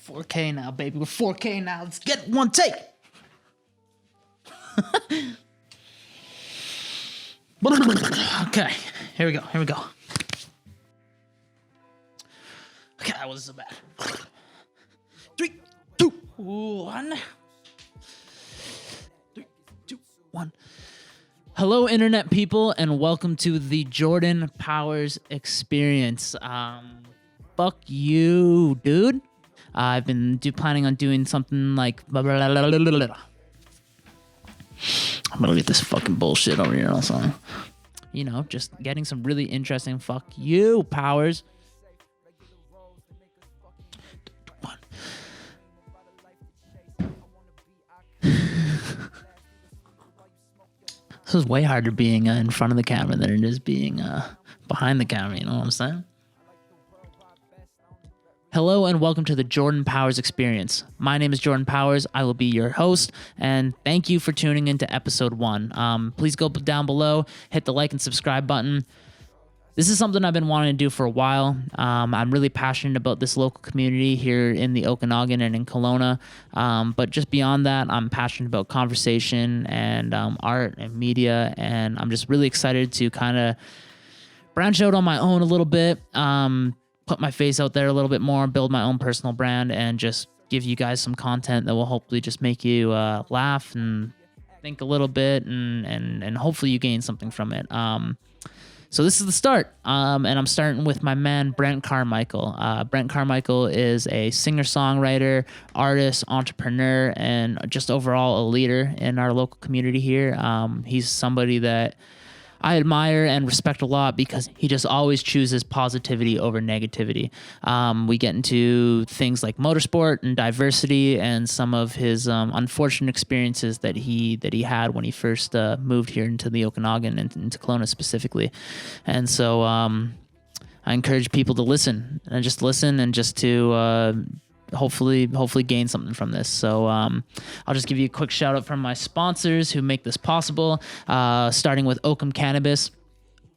4K now, baby. We're 4K now. Let's get one take. Okay, here we go. Okay, that wasn't so bad. 3, 2, 1. 3, 2, 1. Hello, internet people, and welcome to the Jordan Powers Experience. Fuck you, dude. I've been planning on doing something like... I'm gonna get this fucking bullshit over here also. You know, just getting some really interesting fuck you, Powers. This is way harder being in front of the camera than it is being behind the camera, you know what I'm saying? Hello and welcome to the Jordan Powers Experience. My name is Jordan Powers. I will be your host, and thank you for tuning into episode 1. Please go down below, hit the like and subscribe button. This is something I've been wanting to do for a while. I'm really passionate about this local community here in the Okanagan and in Kelowna. But just beyond that, I'm passionate about conversation and art and media, and I'm just really excited to kind of branch out on my own a little bit, put my face out there a little bit more, build my own personal brand, and just give you guys some content that will hopefully just make you laugh and think a little bit, and hopefully you gain something from it. So this is the start, and I'm starting with my man, Brent Carmichael. Brent Carmichael is a singer-songwriter, artist, entrepreneur, and just overall a leader in our local community here. He's somebody that I admire and respect a lot because he just always chooses positivity over negativity. We get into things like motorsport and diversity and some of his unfortunate experiences that he had when he first moved here into the Okanagan and into Kelowna specifically. And so I encourage people to listen and just to hopefully gain something from this. So I'll just give you a quick shout out from my sponsors who make this possible, starting with Okanagan Cannabis.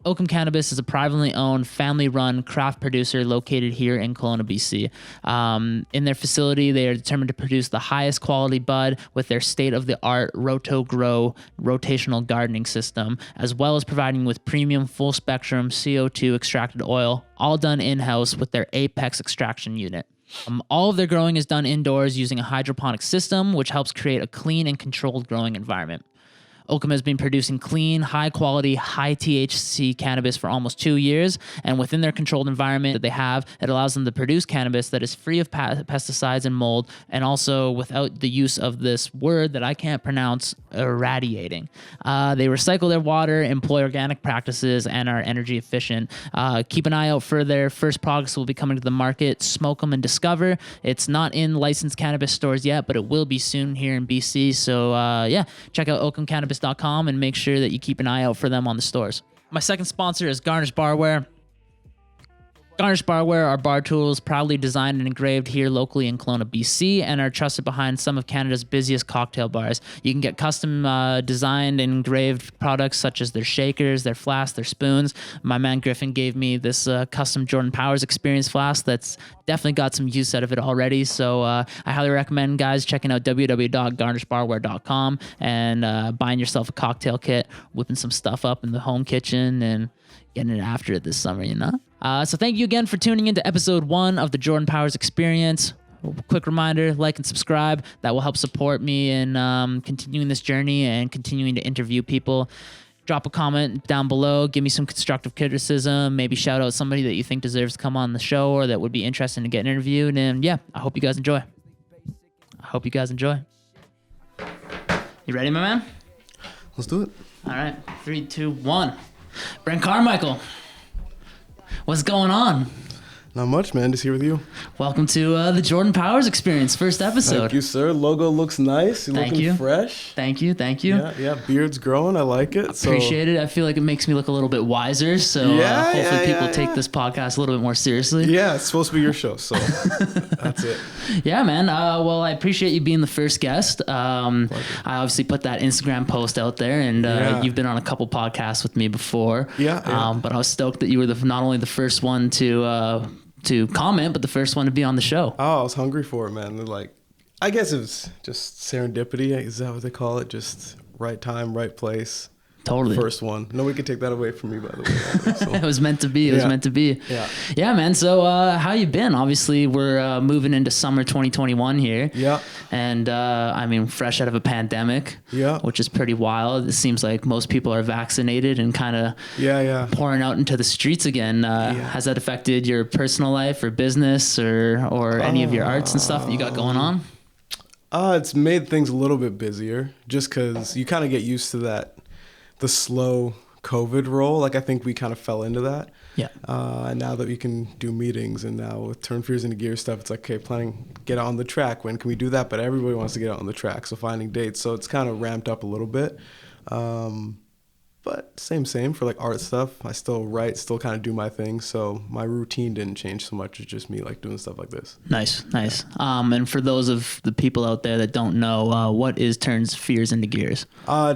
Okanagan Cannabis is a privately owned, family-run craft producer located here in Kelowna, BC. In their facility, they are determined to produce the highest quality bud with their state-of-the-art Roto-Grow rotational gardening system, as well as providing with premium full-spectrum CO2 extracted oil, all done in-house with their Apex extraction unit. All of their growing is done indoors using a hydroponic system, which helps create a clean and controlled growing environment. Occam has been producing clean, high-quality, high-THC cannabis for almost 2 years, and within their controlled environment that they have, it allows them to produce cannabis that is free of pesticides and mold, and also without the use of this word that I can't pronounce, irradiating. They recycle their water, employ organic practices, and are energy efficient. Keep an eye out for their first products that will be coming to the market, Smoke 'em and Discover. It's not in licensed cannabis stores yet, but it will be soon here in BC, so check out OkhamCannabis.com and make sure that you keep an eye out for them on the stores. My second sponsor is Garnish Barware. Garnish Barware are bar tools proudly designed and engraved here locally in Kelowna, BC, and are trusted behind some of Canada's busiest cocktail bars. You can get custom designed and engraved products such as their shakers, their flasks, their spoons. My man Griffin gave me this custom Jordan Powers Experience flask that's definitely got some use out of it already. So I highly recommend guys checking out www.garnishbarware.com and buying yourself a cocktail kit, whipping some stuff up in the home kitchen, and getting it after it this summer, you know? So thank you again for tuning into episode 1 of the Jordan Powers Experience. Quick reminder, like and subscribe. That will help support me in continuing this journey and continuing to interview people. Drop a comment down below. Give me some constructive criticism. Maybe shout out somebody that you think deserves to come on the show or that would be interested in getting interviewed. And yeah, I hope you guys enjoy. You ready, my man? Let's do it. All right, 3, 2, 1. Brent Carmichael, what's going on? Not much, man. Just here with you. Welcome to the Jordan Powers Experience, first episode. Thank you, sir. Logo looks nice. You're looking fresh. Thank you. Yeah, beard's growing. I like it. Appreciate it. I feel like it makes me look a little bit wiser, so hopefully people take this podcast a little bit more seriously. Yeah, it's supposed to be your show, so that's it. Yeah, man. Well, I appreciate you being the first guest. I obviously put that Instagram post out there, and you've been on a couple podcasts with me before. Yeah. But I was stoked that you were not only the first one to to comment, but the first one to be on the show. Oh, I was hungry for it, man. They're like, I guess it was just serendipity. Is that what they call it? Just right time, right place. Totally. First one. Nobody could take that away from me, by the way. So. It was meant to be. It was meant to be. Yeah. Yeah, man. So how you been? Obviously, we're moving into summer 2021 here. Yeah. And I mean, fresh out of a pandemic. Yeah. Which is pretty wild. It seems like most people are vaccinated and kind of pouring out into the streets again. Has that affected your personal life or business or any of your arts and stuff that you got going on? It's made things a little bit busier just because you kind of get used to the slow COVID roll. Like I think we kind of fell into that. Yeah. And now that we can do meetings and now with Turn Fears into Gear stuff, it's like, okay, get out on the track. When can we do that? But everybody wants to get out on the track. So finding dates. So it's kind of ramped up a little bit. But same for like art stuff. I still write, still kind of do my thing. So my routine didn't change so much. It's just me like doing stuff like this. Nice. And for those of the people out there that don't know, what is Turn Fears into Gears?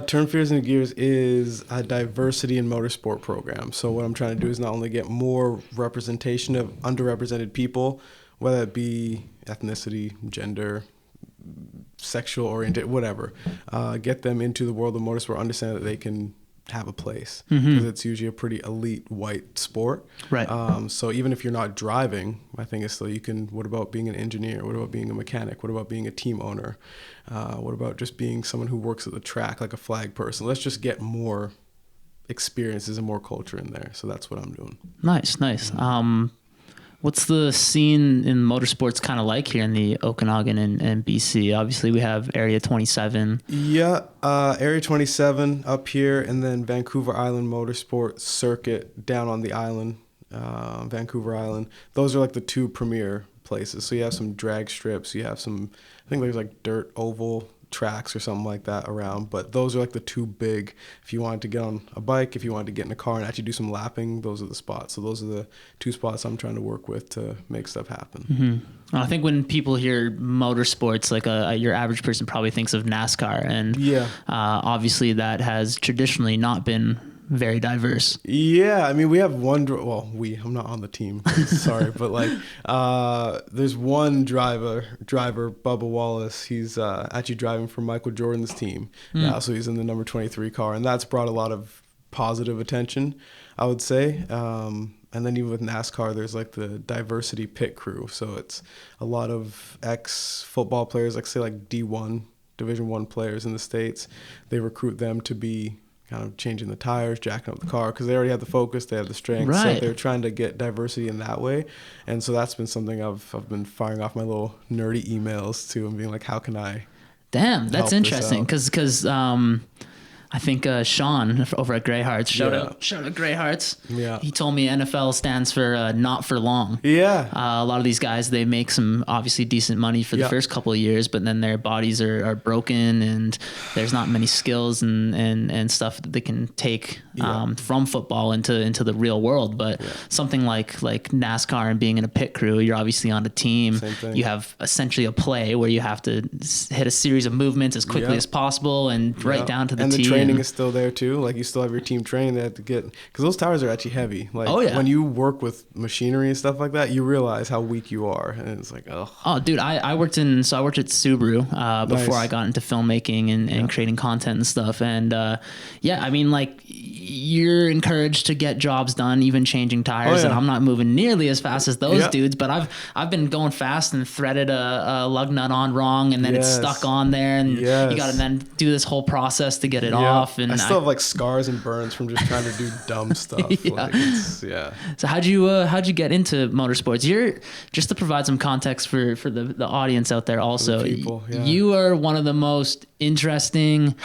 Turn Fears into Gears is a diversity in motorsport program. So what I'm trying to do is not only get more representation of underrepresented people, whether it be ethnicity, gender, sexual oriented, whatever, get them into the world of motorsport, understand that they can have a place because it's usually a pretty elite white sport. Right. So even if you're not driving, my thing is still you can, what about being an engineer? What about being a mechanic? What about being a team owner? What about just being someone who works at the track, like a flag person? Let's just get more experiences and more culture in there. So that's what I'm doing. Nice. What's the scene in motorsports kind of like here in the Okanagan and BC? Obviously, we have Area 27. Yeah, Area 27 up here, and then Vancouver Island Motorsport Circuit down on the island, Vancouver Island. Those are like the two premier places. So you have some drag strips, you have some, I think there's like dirt oval tracks or something like that around, but those are like the two big. If you wanted to get on a bike, if you wanted to get in a car and actually do some lapping, those are the spots. So those are the two spots I'm trying to work with to make stuff happen. I think when people hear motorsports, like your average person probably thinks of NASCAR, and obviously that has traditionally not been very diverse. Yeah, I mean, we have one, I'm not on the team, sorry, but like, there's one driver, Bubba Wallace, he's actually driving for Michael Jordan's team now, so he's in the number 23 car, and that's brought a lot of positive attention, I would say. And then even with NASCAR, there's like the diversity pit crew, so it's a lot of ex-football players, like say like D1, Division I players in the States. They recruit them to be kind of changing the tires, jacking up the car, because they already have the focus, they have the strength, so they're trying to get diversity in that way. And so that's been something I've been firing off my little nerdy emails to and being like, how can I that's interesting, because I think Sean over at Grey Hearts, shout out Grey Hearts. Yeah. He told me NFL stands for not for long. Yeah. A lot of these guys, they make some obviously decent money for the first couple of years, but then their bodies are broken and there's not many skills and stuff that they can take from football into the real world. But something like NASCAR and being in a pit crew, you're obviously on a team. You have essentially a play where you have to hit a series of movements as quickly as possible and right down to the tee. Training is still there too. Like you still have your team training. They have to get, because those tires are actually heavy. Like when you work with machinery and stuff like that, you realize how weak you are, and it's like, oh, dude, I worked at Subaru before I got into filmmaking and creating content and stuff. And I mean, like you're encouraged to get jobs done, even changing tires. And I'm not moving nearly as fast as those dudes, but I've been going fast and threaded a lug nut on wrong, and then it's stuck on there, and you got to then do this whole process to get it off. And I still have like scars and burns from just trying to do dumb stuff. So how'd you get into motorsports? You're, just to provide some context for the audience out there also, you are one of the most interesting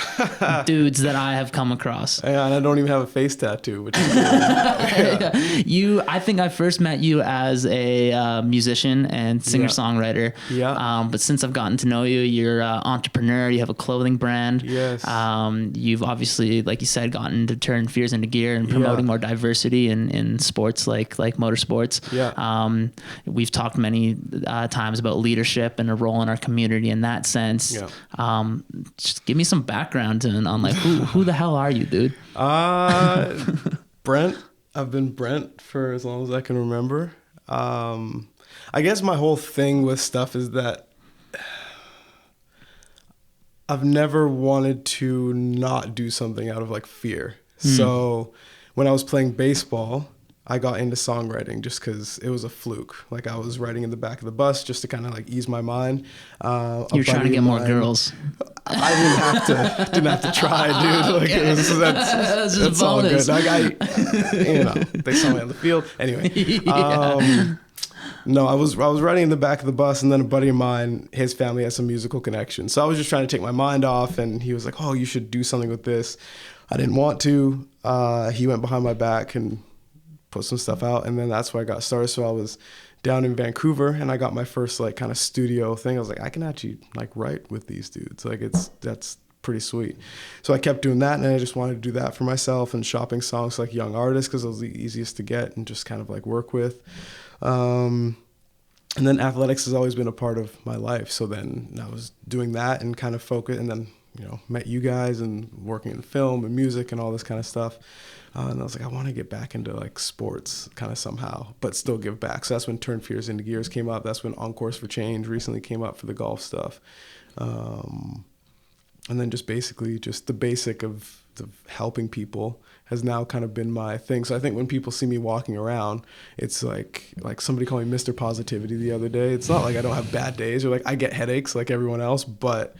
dudes that I have come across. Yeah, and I don't even have a face tattoo, which is I think I first met you as a musician and singer-songwriter. But since I've gotten to know you, you're an entrepreneur, you have a clothing brand. You've obviously, like you said, gotten to turn fears into gear and promoting more diversity in sports like motorsports. We've talked many times about leadership and a role in our community in that sense. Just give me some background on like who the hell are you, dude? Brent. I've been Brent for as long as I can remember. I guess my whole thing with stuff is that I've never wanted to not do something out of like fear. So when I was playing baseball, I got into songwriting just because it was a fluke. Like I was writing in the back of the bus just to kind of like ease my mind. You're trying to get more girls. I didn't have to try, dude. Like it was, that's all good. Like they saw me on the field anyway. No, I was writing in the back of the bus, and then a buddy of mine, his family has some musical connections. So I was just trying to take my mind off, and he was like, "Oh, you should do something with this." I didn't want to. He went behind my back and put some stuff out, and then that's where I got started. So I was down in Vancouver, and I got my first like kind of studio thing. I was like, I can actually like write with these dudes. Like that's pretty sweet. So I kept doing that, and I just wanted to do that for myself and shopping songs like young artists because it was the easiest to get and just kind of like work with. And then athletics has always been a part of my life. So then I was doing that and kind of focus, and then, met you guys and working in film and music and all this kind of stuff. And I was like, I want to get back into like sports kind of somehow, but still give back. So that's when Turn Fears into Gears came up. That's when On Course for Change recently came up for the golf stuff. And then just basically just the basic of helping people has now kind of been my thing. So I think when people see me walking around, it's like somebody called me Mr. Positivity the other day. It's not like I don't have bad days or like I get headaches like everyone else, but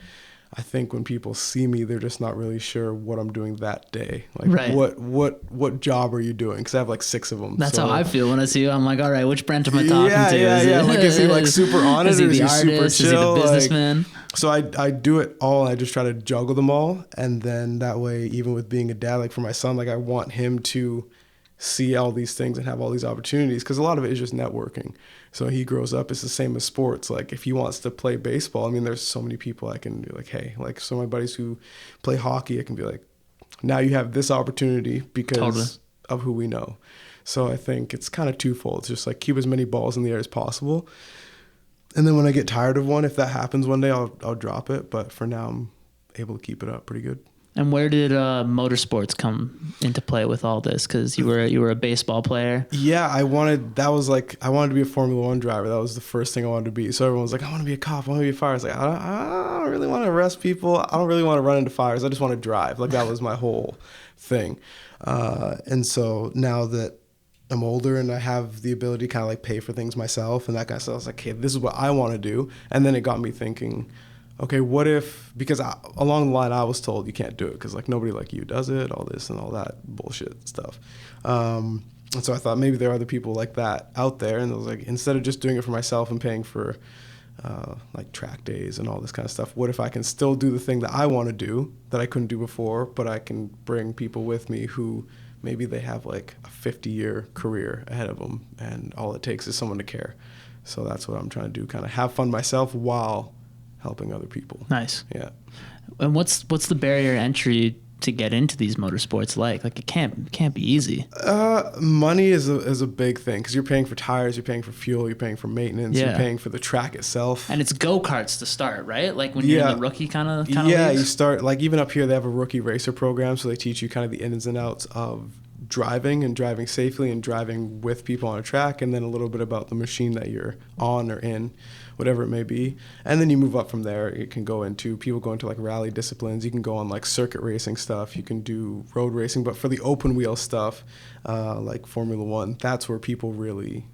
I think when people see me, they're just not really sure what I'm doing that day. Like, right. What job are you doing? Because I have like 6 of them. That's how I feel when I see you. I'm like, all right, which Brent am I talking to? Yeah. Like, is he like super on it, is he or is the he artist? super chill? Is he the businessman? Like, so I do it all. I just try to juggle them all, and then that way, even with being a dad, like for my son, like I want him to see all these things and have all these opportunities, because a lot of it is just networking. So he grows up, it's the same as sports. Like if he wants to play baseball, I mean, there's so many people I can be like, hey, like some of my buddies who play hockey, I can be like, now you have this opportunity because of who we know. So I think it's kind of twofold. It's just like keep as many balls in the air as possible. And then when I get tired of one, if that happens one day, I'll drop it. But for now, I'm able to keep it up pretty good. And where did motorsports come into play with all this? Because you were a baseball player. Yeah, I wanted to be a Formula One driver. That was the first thing I wanted to be. So everyone was like, I want to be a cop. I want to be a fire. I was like, I don't really want to arrest people. I don't really want to run into fires. I just want to drive. Like that was my whole thing. And so now that I'm older and I have the ability to kind of like pay for things myself and that kind of stuff, I was like, okay, this is what I want to do. And then it got me thinking, okay, what if, because along the line I was told you can't do it because like nobody like you does it, all this and all that bullshit stuff. And so I thought maybe there are other people like that out there, and I was like, instead of just doing it for myself and paying for like track days and all this kind of stuff, what if I can still do the thing that I want to do that I couldn't do before, but I can bring people with me who maybe they have like a 50-year career ahead of them, and all it takes is someone to care. So that's what I'm trying to do, kind of have fun myself while helping other people. Nice. Yeah. And what's the barrier to entry to get into these motorsports like? Like it can't be easy. Money is a big thing because you're paying for tires, you're paying for fuel, you're paying for maintenance, you're paying for the track itself. And it's go-karts to start, right? Like when you're in the rookie kind of yeah, leagues? You start like even up here they have a rookie racer program, so they teach you kind of the ins and outs of driving and driving safely and driving with people on a track, and then a little bit about the machine that you're on or in, whatever it may be. And then you move up from there. It can go into, people go into like rally disciplines. You can go on like circuit racing stuff. You can do road racing. But for the open wheel stuff, like Formula One, that's where people really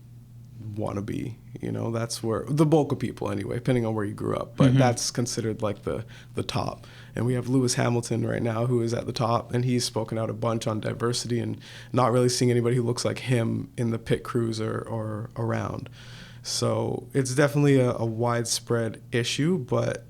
want to be. That's where the bulk of people anyway, depending on where you grew up. But that's considered like the top. And we have Lewis Hamilton right now who is at the top, and he's spoken out a bunch on diversity and not really seeing anybody who looks like him in the pit crews or around. So it's definitely a widespread issue, but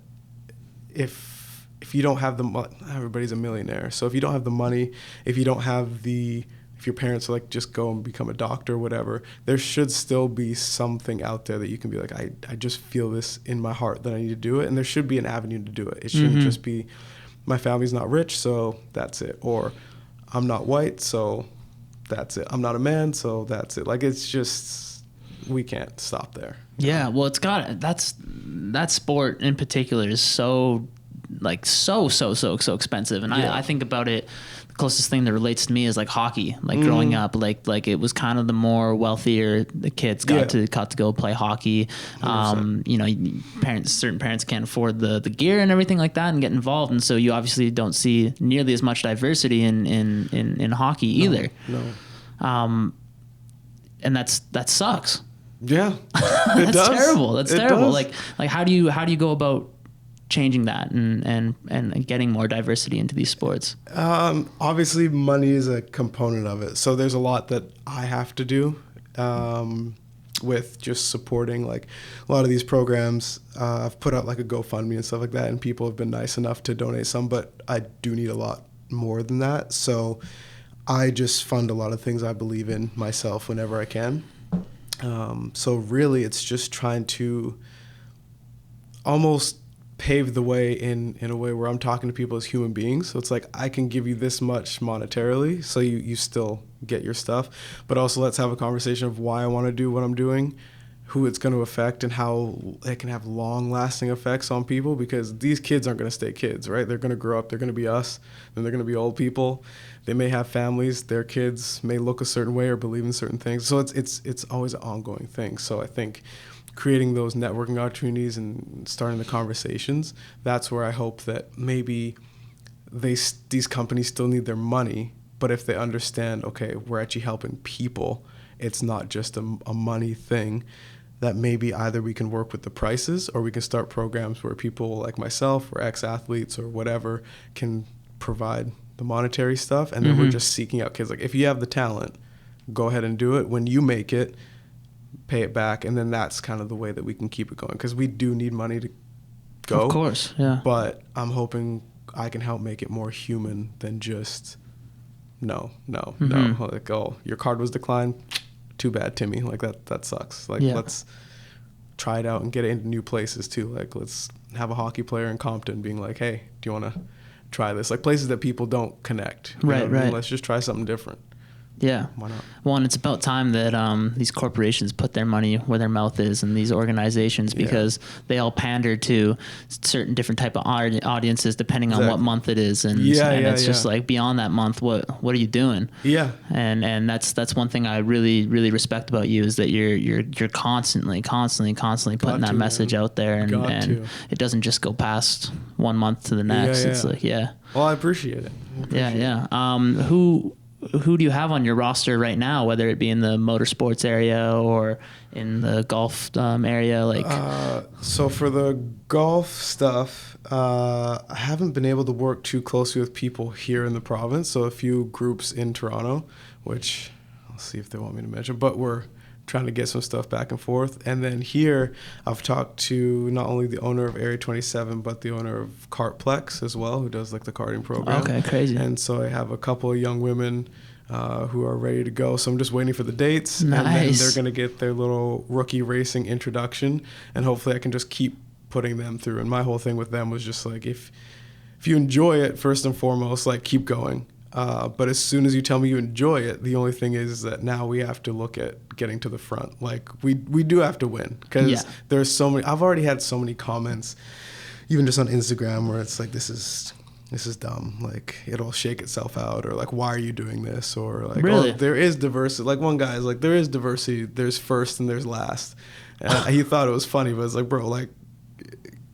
if you don't have the money, everybody's a millionaire. So if you don't have the money, if your parents are like, just go and become a doctor or whatever, there should still be something out there that you can be like, I just feel this in my heart that I need to do it. And there should be an avenue to do it. It shouldn't just be, my family's not rich, so that's it. Or I'm not white, so that's it. I'm not a man, so that's it. Like, it's just, we can't stop there. Yeah, well, that sport in particular is so like so expensive. And I think about it, the closest thing that relates to me is like hockey. Like growing up, like it was kind of the more wealthier the kids got to go play hockey. You know, certain parents can't afford the gear and everything like that and get involved, and so you obviously don't see nearly as much diversity in hockey either. No. And that sucks. Yeah, That's does. terrible. That's It terrible. does. Like how do you go about changing that and getting more diversity into these sports? Obviously, money is a component of it. So there's a lot that I have to do with just supporting like a lot of these programs. I've put out like a GoFundMe and stuff like that, and people have been nice enough to donate some, but I do need a lot more than that. So I just fund a lot of things I believe in myself whenever I can. So really, it's just trying to almost pave the way in a way where I'm talking to people as human beings. So it's like, I can give you this much monetarily, so you still get your stuff, but also let's have a conversation of why I want to do what I'm doing, who it's going to affect, and how it can have long-lasting effects on people, because these kids aren't going to stay kids, right? They're going to grow up, they're going to be us, then they're going to be old people. They may have families, their kids may look a certain way or believe in certain things. So it's always an ongoing thing. So I think creating those networking opportunities and starting the conversations, that's where I hope that maybe these companies still need their money, but if they understand, okay, we're actually helping people, it's not just a money thing, that maybe either we can work with the prices, or we can start programs where people like myself or ex-athletes or whatever can provide the monetary stuff, and then we're just seeking out kids. Like, if you have the talent, go ahead and do it. When you make it, pay it back, and then that's kind of the way that we can keep it going, because we do need money to go. Of course, yeah. But I'm hoping I can help make it more human than just no. Like, oh, your card was declined. Too bad, Timmy. Like, that sucks. Like, let's try it out and get it into new places too. Like, let's have a hockey player in Compton being like, hey, do you want to try this? Like, places that people don't connect. Right. Let's just try something different. Yeah. Why not? Well, and it's about time that these corporations put their money where their mouth is, and these organizations, because they all pander to certain different type of audiences depending on what month it is, and it's just like, beyond that month, what are you doing? Yeah. And that's one thing I really respect about you, is that you're constantly putting that message out there, and it doesn't just go past 1 month to the next. It's like, well, I appreciate it. Who do you have on your roster right now, whether it be in the motorsports area or in the golf area? Like, so for the golf stuff, I haven't been able to work too closely with people here in the province. So a few groups in Toronto, which I'll see if they want me to mention, but we're trying to get some stuff back and forth. And then here, I've talked to not only the owner of Area 27, but the owner of Kartplex as well, who does like the karting program. Okay, crazy. And so I have a couple of young women who are ready to go. So I'm just waiting for the dates. Nice. And then they're going to get their little rookie racing introduction. And hopefully I can just keep putting them through. And my whole thing with them was just like, if you enjoy it, first and foremost, like, keep going. But as soon as you tell me you enjoy it, the only thing is that now we have to look at getting to the front. Like, we do have to win, because there's so many. I've already had so many comments, even just on Instagram, where it's like, this is dumb. Like, it'll shake itself out, or like, why are you doing this? Or like, really? Oh, there is diversity. Like, one guy is like, there is diversity. There's first and there's last. And he thought it was funny, but it's like, bro, like,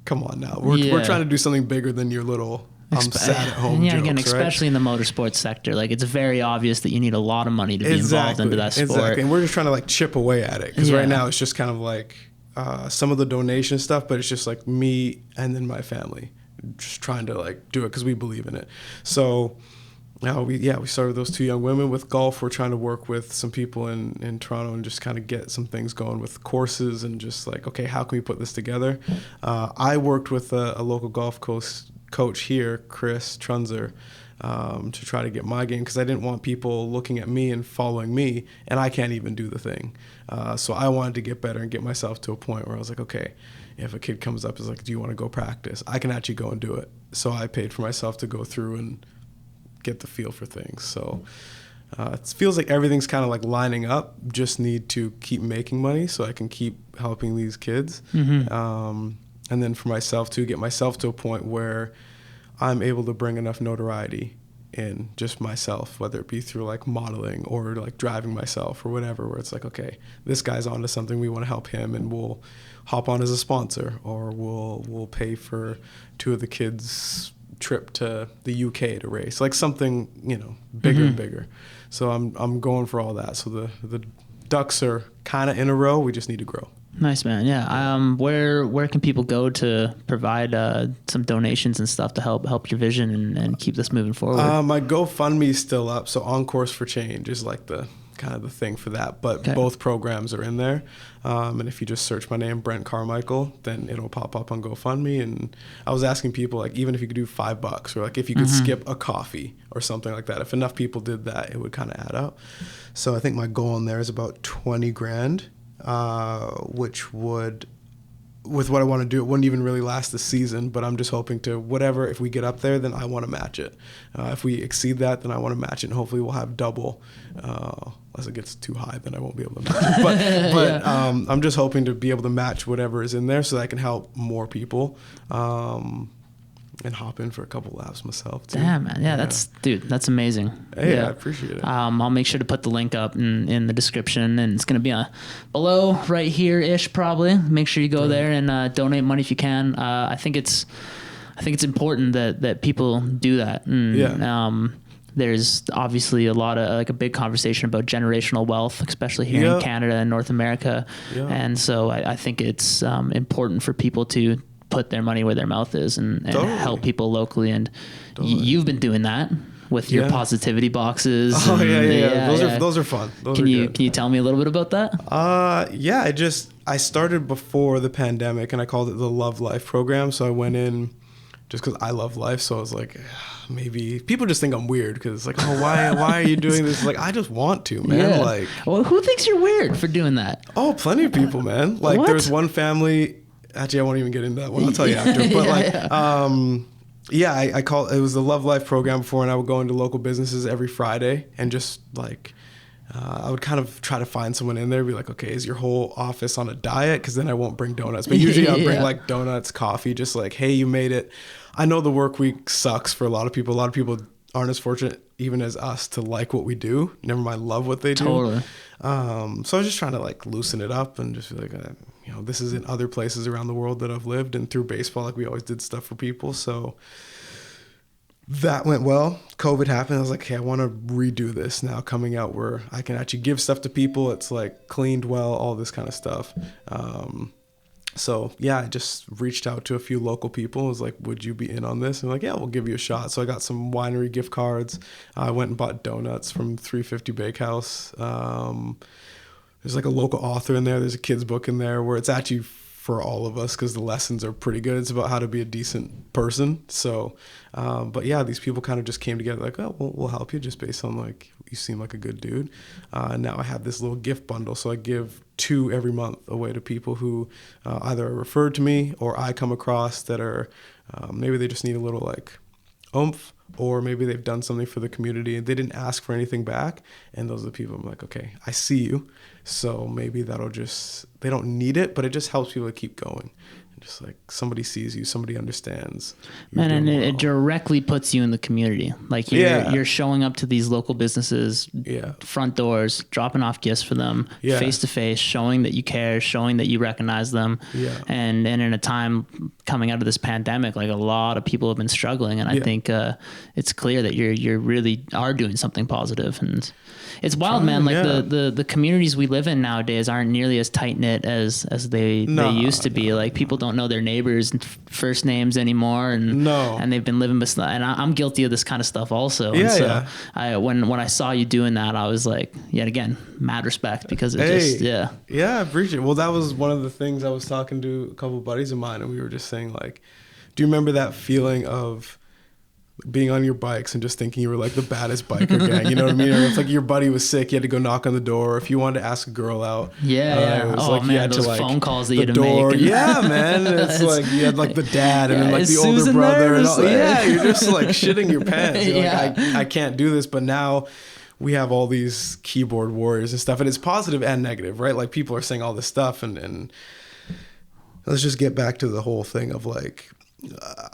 come on now. We're trying to do something bigger than your little I'm sad at home jokes, again, especially in the motorsports sector, like, it's very obvious that you need a lot of money to be involved into that sport. Exactly, and we're just trying to like chip away at it, because right now it's just kind of like some of the donation stuff, but it's just like me and then my family just trying to like do it because we believe in it. So now we started with those two young women. With golf, we're trying to work with some people in Toronto and just kind of get some things going with courses, and just like, okay, how can we put this together? I worked with a local golf coach here, Chris Trunzer, to try to get my game, because I didn't want people looking at me and following me, and I can't even do the thing. So I wanted to get better and get myself to a point where I was like, okay, if a kid comes up and is like, do you want to go practice? I can actually go and do it. So I paid for myself to go through and get the feel for things. So it feels like everything's kind of like lining up. Just need to keep making money so I can keep helping these kids. And then for myself too, get myself to a point where I'm able to bring enough notoriety in just myself, whether it be through like modeling or like driving myself or whatever, where it's like, okay, this guy's onto something, we want to help him, and we'll hop on as a sponsor, or we'll pay for 2 of the kids' trip to the UK to race, like something, you know, bigger and bigger. So I'm going for all that. So the ducks are kind of in a row. We just need to grow. Nice, man. Yeah. Where can people go to provide some donations and stuff to help your vision and keep this moving forward? My GoFundMe is still up. So On Course for Change is like the kind of the thing for that. But both programs are in there. And if you just search my name, Brent Carmichael, then it'll pop up on GoFundMe. And I was asking people, like, even if you could do $5 or like if you could skip a coffee or something like that, if enough people did that, it would kind of add up. So I think my goal in there is about 20 grand. Which would, with what I want to do, it wouldn't even really last the season, but I'm just hoping to, whatever, if we get up there, then I want to match it. If we exceed that, then I want to match it, and hopefully we'll have double. Unless it gets too high, then I won't be able to match it. But I'm just hoping to be able to match whatever is in there so that I can help more people. And hop in for a couple laps myself too. Damn, man. Yeah, that's amazing. Hey, yeah. I appreciate it. I'll make sure to put the link up in the description, and it's going to be below right here-ish probably. Make sure you go there and donate money if you can. I think it's important that people do that. And, there's obviously a lot of like a big conversation about generational wealth, especially here in Canada and North America. And so I think it's important for people to put their money where their mouth is and help people locally. And you've been doing that with your positivity boxes. Oh, yeah. Those are fun. Can you tell me a little bit about that? Yeah, I started before the pandemic, and I called it the Love Life program. So I went in just because I love life. So I was like, maybe people just think I'm weird because it's like, oh, why are you doing this? Like, I just want to, man. Yeah. Like, well, who thinks you're weird for doing that? Oh, plenty of people, man. Like, there's one family. Actually, I won't even get into that one. I'll tell you after. But I call it was the Love Life program before, and I would go into local businesses every Friday and just like I would kind of try to find someone in there, be like, okay, is your whole office on a diet? Because then I won't bring donuts. But usually I'll bring like donuts, coffee, just like, hey, you made it. I know the work week sucks for a lot of people. A lot of people aren't as fortunate even as us to like what we do, never mind love what they do. Totally. So I was just trying to like loosen it up and just be like, this is in other places around the world that I've lived, and through baseball, like we always did stuff for people. So that went well. COVID happened. I was like, hey, I want to redo this now coming out where I can actually give stuff to people. It's like cleaned well, all this kind of stuff. So yeah, I just reached out to a few local people. I was like, would you be in on this? And like, yeah, we'll give you a shot. So I got some winery gift cards. I went and bought donuts from 350 Bakehouse. There's like a local author in there. There's a kid's book in there where it's actually for all of us because the lessons are pretty good. It's about how to be a decent person. So, but yeah, these people kind of just came together like, oh, we'll help you just based on like, you seem like a good dude. And now I have this little gift bundle. So I give 2 every month away to people who either are referred to me or I come across that are, maybe they just need a little like oomph, or maybe they've done something for the community and they didn't ask for anything back. And those are the people I'm like, okay, I see you. So maybe that'll just, they don't need it, but it just helps people to keep going. And just like somebody sees you, somebody understands. Man, and it directly puts you in the community. Like you're showing up to these local businesses, front doors, dropping off gifts for them, face to face, showing that you care, showing that you recognize them. Yeah. And in a time coming out of this pandemic, like a lot of people have been struggling, and I think it's clear that you really are doing something positive. And it's wild, man. Like the communities we live in nowadays aren't nearly as tight knit as they used to be. Like people don't know their neighbors' first names anymore, and they've been living beside. And I'm guilty of this kind of stuff also. And so when I saw you doing that, I was like, yet again, mad respect, because it I appreciate it. Well, that was one of the things I was talking to a couple of buddies of mine, and we were just saying like, do you remember that feeling of being on your bikes and just thinking you were like the baddest biker gang, you know what I mean? Or if like your buddy was sick, you had to go knock on the door. Or if you wanted to ask a girl out, it was like man, those phone calls that you had to make. Yeah, man. It's like you had like the dad and then like the older brother and all. Yeah, you're just like shitting your pants. You're like, I can't do this. But now we have all these keyboard warriors and stuff, and it's positive and negative, right? Like people are saying all this stuff, and let's just get back to the whole thing of like,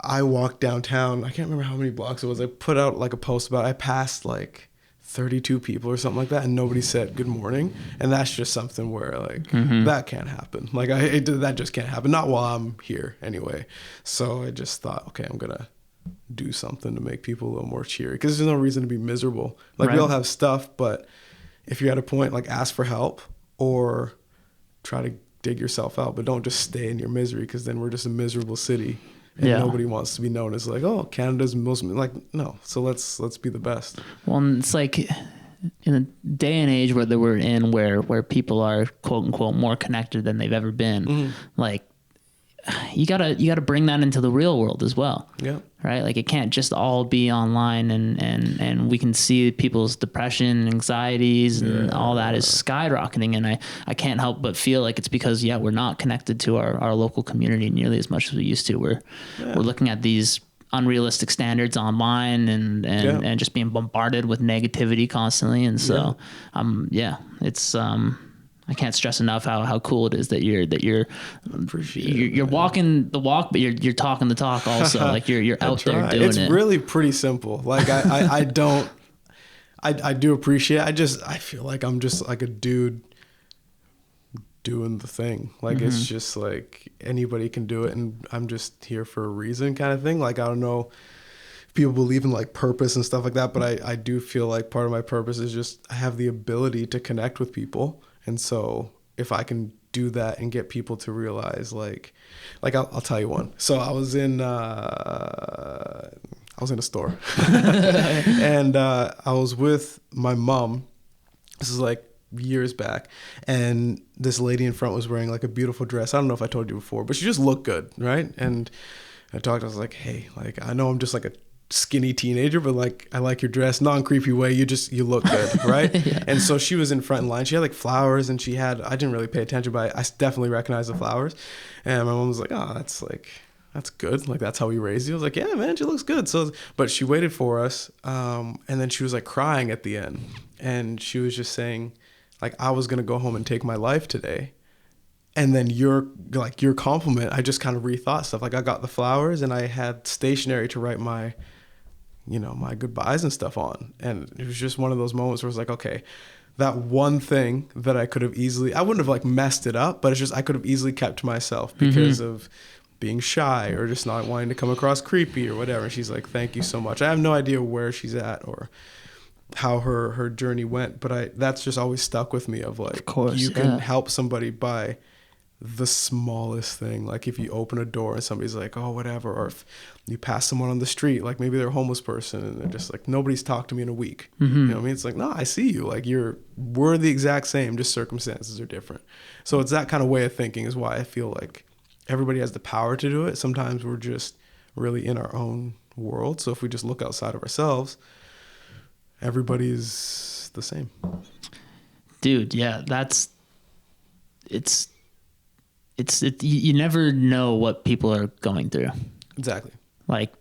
I walked downtown. I can't remember how many blocks it was. I put out like a post about it. I passed like 32 people or something like that, and nobody said good morning. And that's just something where like that can't happen. Like that just can't happen. Not while I'm here anyway. So I just thought, okay, I'm gonna do something to make people a little more cheery, because there's no reason to be miserable. Like we all have stuff, but if you're at a point, like ask for help or try to dig yourself out, but don't just stay in your misery, because then we're just a miserable city. And nobody wants to be known as like, oh, Canada's most, like, no. So let's be the best. Well, and it's like in a day and age where we're in, where people are quote unquote more connected than they've ever been. Like you gotta bring that into the real world as well. Yeah. Right. Like it can't just all be online, and we can see people's depression, anxieties, and all that is skyrocketing. And I can't help but feel like it's because we're not connected to our local community nearly as much as we used to. We're looking at these unrealistic standards online and just being bombarded with negativity constantly. And so it's I can't stress enough how cool it is that you're walking the walk, but you're talking the talk also. Like you're out there doing it. It's really pretty simple. Like I do appreciate it. I feel like I'm just like a dude doing the thing. Like it's just like anybody can do it, and I'm just here for a reason kind of thing. Like I don't know if people believe in like purpose and stuff like that, but I do feel like part of my purpose is just I have the ability to connect with people. And so if I can do that and get people to realize like I'll tell you one. So I was in a store and I was with my mom. This is like years back, and this lady in front was wearing like a beautiful dress. I don't know if I told you before, but she just looked good, right? And I was like, hey, like I know I'm just like a skinny teenager, but like I like your dress, non-creepy way, you look good, right? And so she was in front in line. She had like flowers, and I didn't really pay attention, but I definitely recognized the flowers. And my mom was like, oh, that's good, like that's how we raised you. I was like, yeah man, she looks good. So but she waited for us, and then she was like crying at the end, and she was just saying like, I was gonna go home and take my life today. And then your compliment, I just kind of rethought stuff. Like I got the flowers, and I had stationery to write my goodbyes and stuff on. And it was just one of those moments where it was like, okay, that one thing that I wouldn't have like messed it up, but it's just, I could have easily kept to myself because of being shy or just not wanting to come across creepy or whatever. And she's like, thank you so much. I have no idea where she's at or how her journey went, but that's just always stuck with me of like, you can help somebody by the smallest thing. Like if you open a door and somebody's like, oh, whatever, or if you pass someone on the street, like maybe they're a homeless person and they're just like, nobody's talked to me in a week. You know what I mean? It's like, no, I see you. Like we're the exact same, just circumstances are different. So it's that kind of way of thinking is why I feel like everybody has the power to do it. Sometimes we're just really in our own world. So if we just look outside of ourselves, everybody's the same. Dude, yeah, you never know what people are going through. Exactly. Like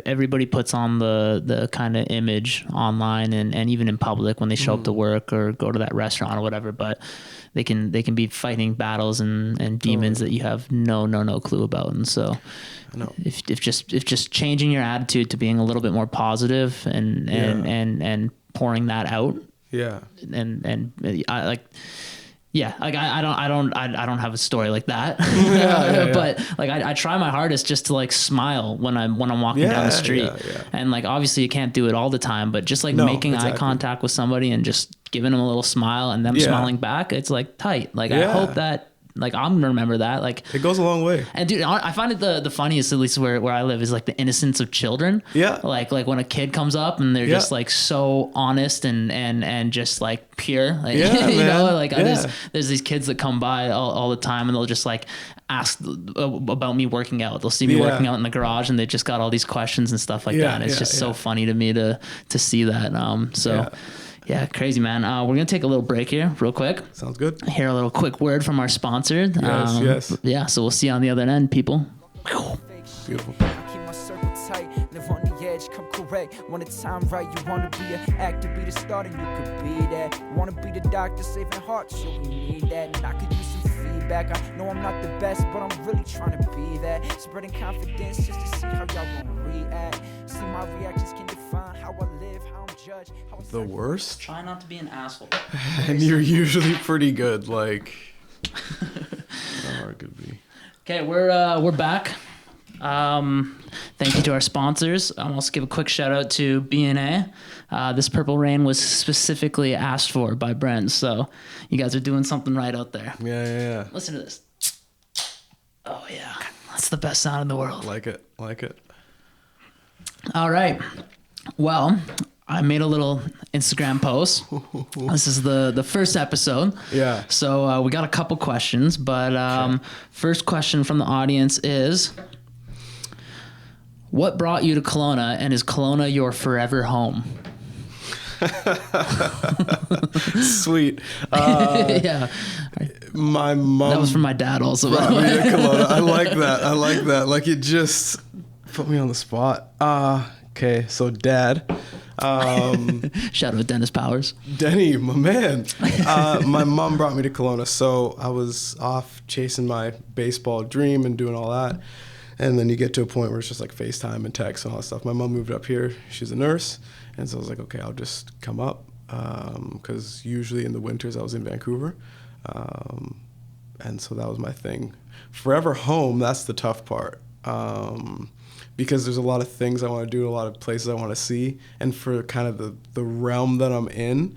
everybody puts on the kind of image online and even in public when they show up to work or go to that restaurant or whatever, but they can be fighting battles and demons that you have no clue about. And so if just changing your attitude to being a little bit more positive and pouring that out. Yeah. And I like, yeah, like I don't have a story like that, but like I try my hardest just to like smile when I'm walking down the street, and like obviously you can't do it all the time, but just like making eye contact with somebody and just giving them a little smile and them smiling back, it's like tight. Like I hope that like I'm gonna remember that. Like it goes a long way. And dude, I find it the funniest, at least where I live, is like the innocence of children. Yeah. Like when a kid comes up and they're just like so honest and just like pure. Like, you know, like there's these kids that come by all the time and they'll just like ask about me working out. They'll see me working out in the garage and they just got all these questions and stuff like that. And it's just so funny to me to see that. Yeah, crazy, man. We're going to take a little break here real quick. Sounds good. Hear a little quick word from our sponsor. Yes. Yeah, so we'll see you on the other end, people. Beautiful. Keep my circle tight, live on the edge, come correct. When the time right, you want to be an actor, be the starter, you could be that. Want to be the doctor, saving hearts, so we need that. And I could use some feedback. back. I know I'm not the best, but I'm really trying to be that. Spreading confidence just to see how y'all gonna react. See, my reactions can define how I live, how I'm judged. How I The worst? Try not to be an asshole. And you're usually pretty good, like... How hard could be. Okay, we're back. Thank you to our sponsors. I'll also give a quick shout out to B&A. This Purple Rain was specifically asked for by Brent, so you guys are doing something right out there. Yeah. Listen to this. Oh yeah, that's the best sound in the world. Like it. All right. Well, I made a little Instagram post. This is the first episode. Yeah. So we got a couple questions, but first question from the audience is, what brought you to Kelowna, and is Kelowna your forever home? Sweet. Yeah. My mom... That was from my dad also. brought me to Kelowna. I like that. Like, it just put me on the spot. Okay, so Dad... Shout out Dennis Powers. Denny, my man. My mom brought me to Kelowna, so I was off chasing my baseball dream and doing all that. And then you get to a point where it's just like FaceTime and text and all that stuff. My mom moved up here. She's a nurse. And so I was like, okay, I'll just come up. Because usually in the winters I was in Vancouver. And so that was my thing. Forever home, that's the tough part. Because there's a lot of things I want to do, a lot of places I want to see. And for kind of the realm that I'm in,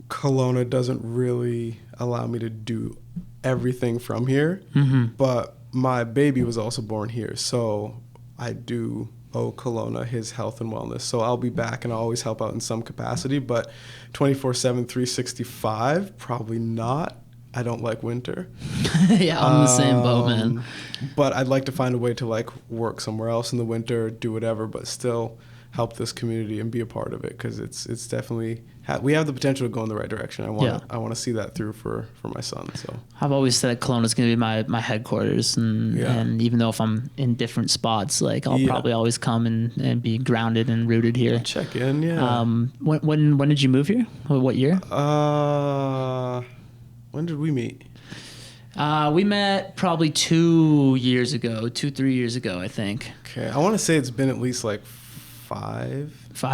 Kelowna doesn't really allow me to do everything from here. Mm-hmm. But my baby was also born here, so I do owe Kelowna his health and wellness. So I'll be back and I'll always help out in some capacity, but 24/7, 365, probably not. I don't like winter. Yeah, I'm the same boat, man. But I'd like to find a way to like work somewhere else in the winter, do whatever, but still help this community and be a part of it, because it's definitely we have the potential to go in the right direction. I want to see that through for my son. So I've always said Kelowna is going to be my headquarters, and even though if I'm in different spots, like I'll probably always come and be grounded and rooted here. Check in, yeah. When did you move here? What year? When did we meet? We met probably 3 years ago, I think. Okay, I want to say it's been at least like 5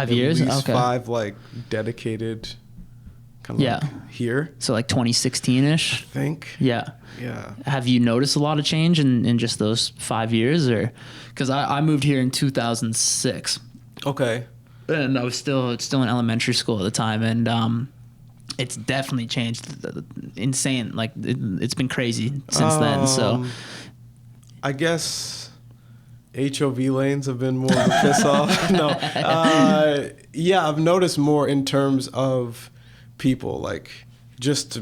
years. At least okay. 5 like dedicated, kind of like here. So like 2016ish. I think. Yeah. Have you noticed a lot of change in just those 5 years, or because I moved here in 2006. Okay. And I was still in elementary school at the time, and it's definitely changed. Insane. Like it's been crazy since then. So I guess HOV lanes have been more of a piss off. No. Yeah, I've noticed more in terms of people, like just to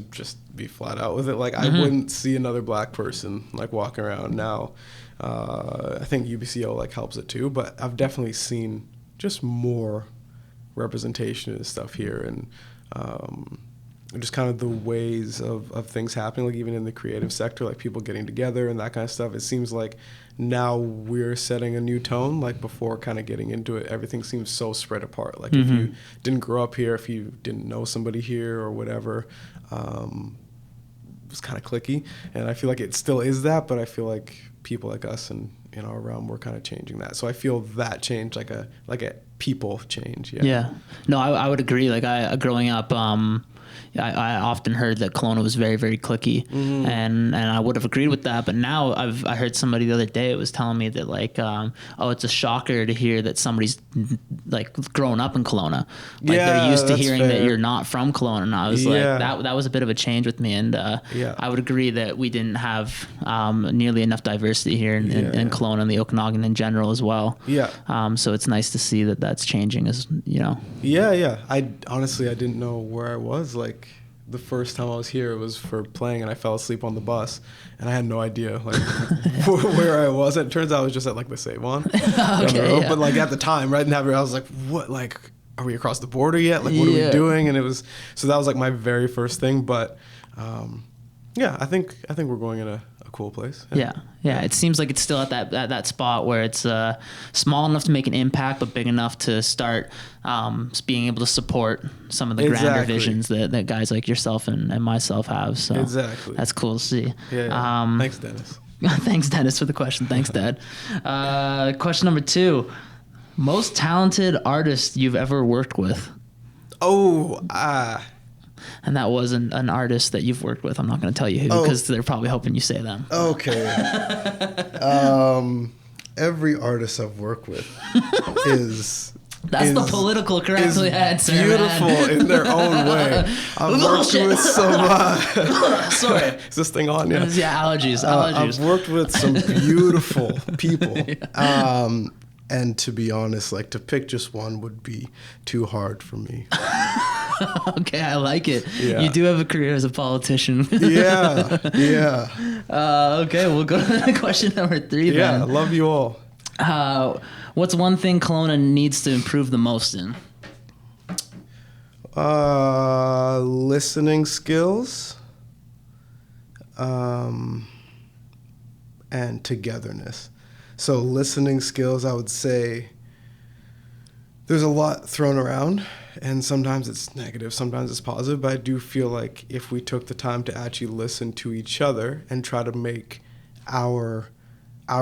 be flat out with it. Like I wouldn't see another black person like walking around now. I think UBCO like helps it too, but I've definitely seen just more representation and stuff here, and just kind of the ways of things happening, like even in the creative sector, like people getting together and that kind of stuff. It seems like now we're setting a new tone. Like before kind of getting into it, everything seems so spread apart. Like if you didn't grow up here, if you didn't know somebody here or whatever, it was kind of cliquey. And I feel like it still is that, but I feel like people like us and in our realm, we're kind of changing that. So I feel that change, like a people change. Yeah. No, I would agree. Like growing up, I often heard that Kelowna was very, very cliquey, and I would have agreed with that. But now I heard somebody the other day, it was telling me that like, it's a shocker to hear that somebody's like grown up in Kelowna. Like they're used to hearing that you're not from Kelowna. And I was like, that was a bit of a change with me. And I would agree that we didn't have nearly enough diversity here in Kelowna and the Okanagan in general as well. Yeah. So it's nice to see that that's changing, as you know. Yeah. I honestly didn't know where I was. Like the first time I was here, it was for playing, and I fell asleep on the bus, and I had no idea like where I was. It turns out I was just at like the Save-On. But like at the time, right, and I was like, what? Like, are we across the border yet? Like, what are we doing? And it was that was like my very first thing. But I think we're going in a cool place. Yeah. It seems like it's still at that spot where it's small enough to make an impact, but big enough to start being able to support some of the grander visions that guys like yourself and myself have. So exactly, that's cool to see. Yeah. Thanks, Dennis. Thanks, Dennis, for the question. Thanks, Dad. Question number 2: most talented artist you've ever worked with? And that was an artist that you've worked with. I'm not going to tell you who because they're probably hoping you say them. Okay. Every artist I've worked with is... That's the political correctly answer, beautiful man. In their own way. I've worked with some... Sorry. Is this thing on? Yeah. Yeah, allergies. I've worked with some beautiful people. And to be honest, like to pick just one would be too hard for me. Okay, I like it. Yeah. You do have a career as a politician. Yeah. Okay, we'll go to question number 3 then. Yeah, I love you all. What's one thing Kelowna needs to improve the most in? Listening skills. And togetherness. So listening skills, I would say there's a lot thrown around, and sometimes it's negative, sometimes it's positive, but I do feel like if we took the time to actually listen to each other and try to make our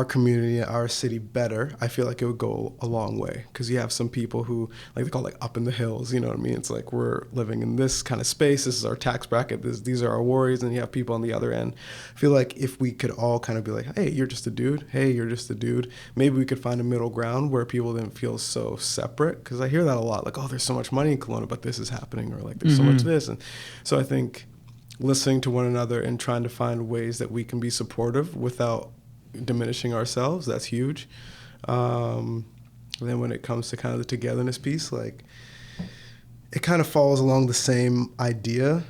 community, our city better, I feel like it would go a long way. Because you have some people who, like, they call it like up in the hills, you know what I mean? It's like we're living in this kind of space, this is our tax bracket, these are our worries, and you have people on the other end. I feel like if we could all kind of be like, hey, you're just a dude, hey, you're just a dude, maybe we could find a middle ground where people didn't feel so separate. Because I hear that a lot, like, oh, there's so much money in Kelowna, but this is happening, or like there's so much this. And so I think listening to one another and trying to find ways that we can be supportive without diminishing ourselves, that's huge. Then when it comes to kind of the togetherness piece, like it kind of follows along the same idea,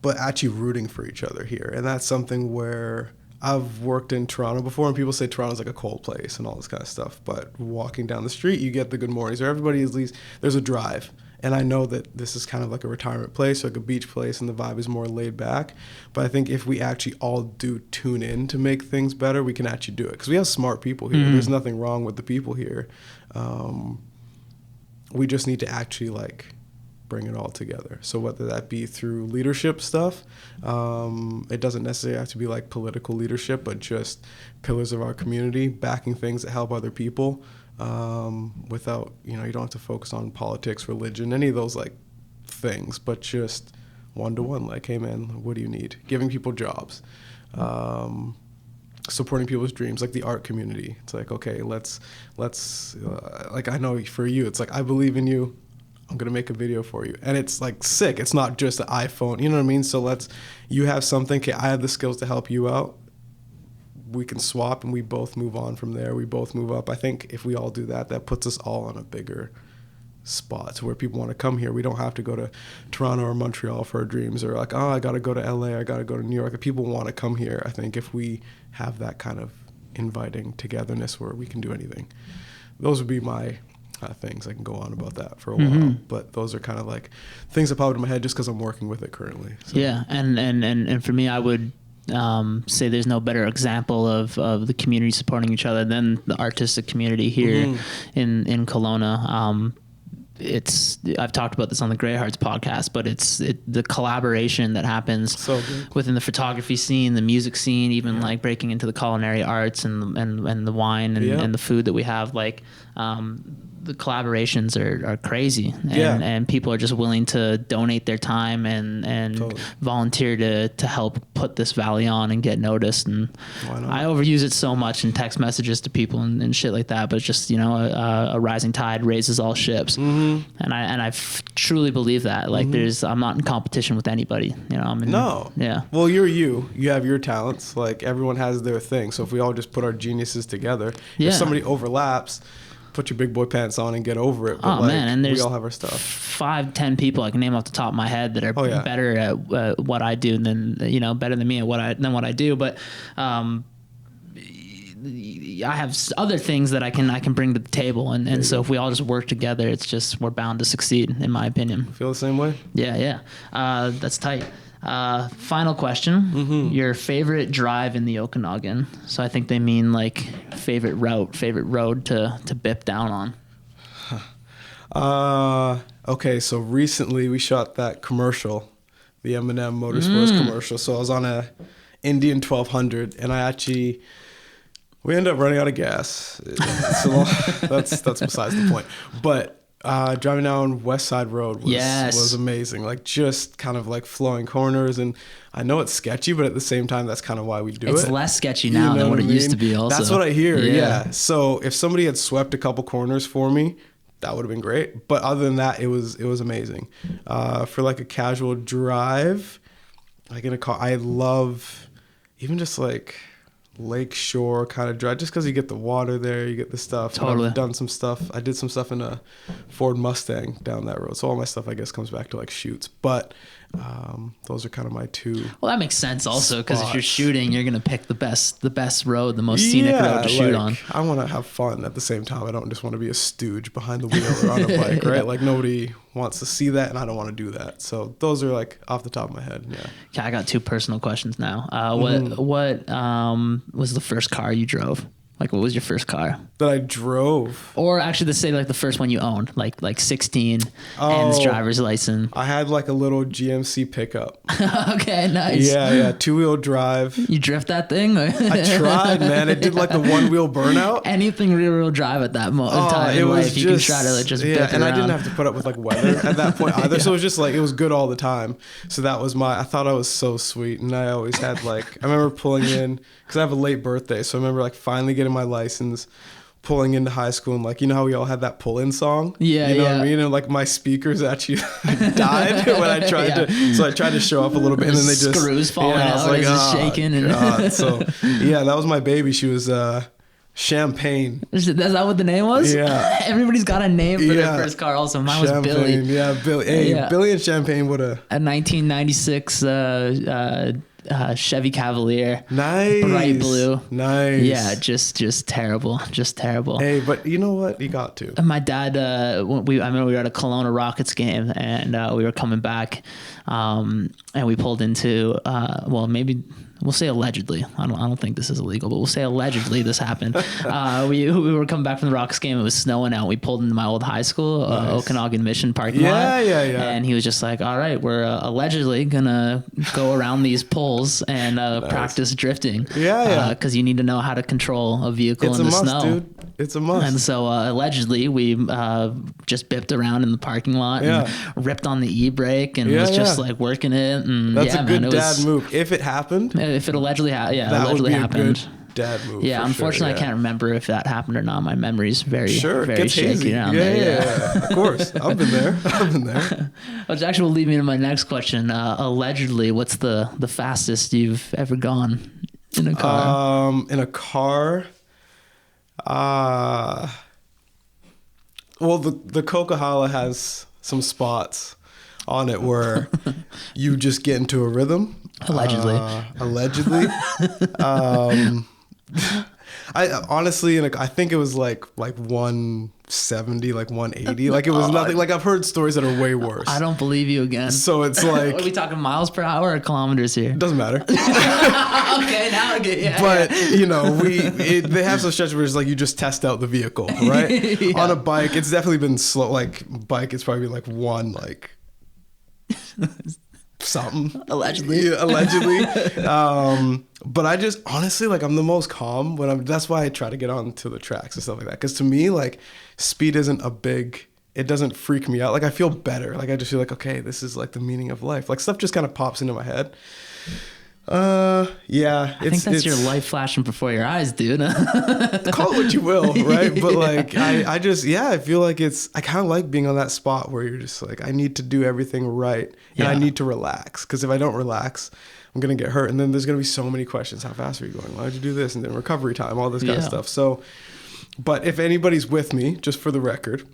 but actually rooting for each other here. And that's something where I've worked in Toronto before, and people say Toronto's like a cold place and all this kind of stuff, but walking down the street, you get the good mornings, or everybody at least, there's a drive. And I know that this is kind of like a retirement place, like a beach place, and the vibe is more laid back. But I think if we actually all do tune in to make things better, we can actually do it. Because we have smart people here. There's nothing wrong with the people here. We just need to actually like bring it all together. So whether that be through leadership stuff, it doesn't necessarily have to be like political leadership, but just pillars of our community, backing things that help other people. Without, you don't have to focus on politics, religion, any of those like things, but just one-to-one, like, hey man, what do you need? Giving people jobs, supporting people's dreams, like the art community. It's like, okay, let's like, I know for you, it's like, I believe in you, I'm going to make a video for you. And it's like sick. It's not just an iPhone, you know what I mean? So you have something, okay, I have the skills to help you out. We can swap and we both move on from there. We both move up. I think if we all do that, that puts us all on a bigger spot to where people want to come here. We don't have to go to Toronto or Montreal for our dreams, or like, oh, I got to go to LA, I got to go to New York. If people want to come here, I think if we have that kind of inviting togetherness where we can do anything, those would be my things. I can go on about that for a while, but those are kind of like things that pop into my head just because I'm working with it currently. So. Yeah, and for me, I would say there's no better example of the community supporting each other than the artistic community here in Kelowna. I've talked about this on the Grey Hearts podcast, but it's the collaboration that happens within the photography scene, the music scene, even like breaking into the culinary arts and the wine and the food that we have. Like the collaborations are crazy, and people are just willing to donate their time and volunteer to help put this valley on and get noticed. And I overuse it so much in text messages to people and shit like that, but it's just, a rising tide raises all ships. And I truly believe that. Like I'm not in competition with anybody. Well, you have your talents. Like everyone has their thing. So if we all just put our geniuses together, if somebody overlaps, put your big boy pants on and get over it. But man, and we all have our stuff. 5-10 people I can name off the top of my head that are better at what I do than better than me at what I do. But I have other things that I can bring to the table, and so if we all just work together, it's just we're bound to succeed, in my opinion. Feel the same way? Yeah. That's tight. Final question. Your favorite drive in the Okanagan. So I think they mean like favorite route, favorite road to bip down on. Okay, so recently we shot that commercial, the M&M Motorsports commercial. So I was on a Indian 1200, and we ended up running out of gas. So that's besides the point. But driving down West Side Road was amazing. Like just kind of like flowing corners, and I know it's sketchy, but at the same time, that's kind of why we do it. It's less sketchy now than what it used to be. Also, that's what I hear. Yeah. So if somebody had swept a couple corners for me, that would have been great. But other than that, it was amazing. For like a casual drive, like in a car, I love even just like lakeshore kind of drive, just because you get the water there, you get the stuff. Totally. I've done some stuff. I did some stuff in a Ford Mustang down that road. So all my stuff, I guess, comes back to like shoots. But those are kind of my two. Well, that makes sense also, because if you're shooting, you're gonna pick the best road, the most scenic road to shoot on. I want to have fun at the same time. I don't just want to be a stooge behind the wheel or on a bike, right? Like nobody wants to see that, and I don't want to do that. So those are like off the top of my head. Yeah. Okay, I got two personal questions now. What was the first car you drove? Like, what was your first car that I drove? Or actually, let's say like the first one you owned, like 16 and driver's license. I had like a little GMC pickup. Okay, nice. Yeah, 2-wheel drive. You drift that thing? I tried, man. It did like the 1-wheel burnout. Anything rear-wheel drive at that time in life, you can try to like just bip and around. I didn't have to put up with like weather at that point either. So it was just like, it was good all the time. So that was I thought I was so sweet. And I always had like, I remember pulling in, because I have a late birthday. So I remember like finally getting my license, pulling into high school, and like, you know how we all had that pull-in song? Yeah, you know what I mean? And like my speakers actually died when I tried to, so I tried to show up a little bit, and then they just screws falling out, like, just shaking. And so yeah, that was my baby. She was Champagne. Is that what the name was? Yeah. Everybody's got a name for their first car. Also, mine was Billy. Yeah, Billy. Hey, Billy and Champagne would have. A 1996 Chevy Cavalier. Nice. Bright blue. Nice. Yeah, just terrible. Just terrible. Hey, but you know what? You got to. My dad, I remember we were at a Kelowna Rockets game, and we were coming back, and we pulled into, maybe we'll say allegedly. I don't think this is illegal, but we'll say allegedly this happened. We were coming back from the Rockets game. It was snowing out. We pulled into my old high school, Okanagan Mission parking lot. Yeah. And he was just like, "All right, we're allegedly gonna go around these poles and practice drifting. Because you need to know how to control a vehicle in the snow, dude. It's a must." And so allegedly we just bipped around in the parking lot and ripped on the e-brake and was just like working it. And that's a good dad move. If it happened. If it allegedly happened, that would be happened. A good dad move. Yeah, unfortunately, I can't remember if that happened or not. My memory's very shaky hazy. around there. Yeah, of course. I've been there. Which actually will lead me to my next question. Allegedly, what's the fastest you've ever gone in a car? In a car, well, the Coquihalla has some spots on it where you just get into a rhythm. Allegedly. I honestly, I think it was like 170, like 180. Like it was nothing. Like I've heard stories that are way worse. I don't believe you again. So it's like, are we talking miles per hour or kilometers here? It doesn't matter. Okay, now I get. Yeah. But you know, they have some stretches where it's like you just test out the vehicle, right? On a bike, it's definitely been slow. Like bike, it's probably like one something allegedly. But I just honestly, like, I'm the most calm when that's why I try to get onto the tracks and stuff like that, because to me, like, speed isn't it doesn't freak me out. Like I feel better. Like I just feel like, okay, this is like the meaning of life. Like stuff just kind of pops into my head. I think that's your life flashing before your eyes, dude. Call it what you will, right? But like I feel like I kind of like being on that spot where you're just like, I need to do everything right, and I need to relax, because if I don't relax, I'm gonna get hurt, and then there's gonna be so many questions. How fast are you going? Why did you do this? And then recovery time, all this kind of stuff. So, but if anybody's with me, just for the record,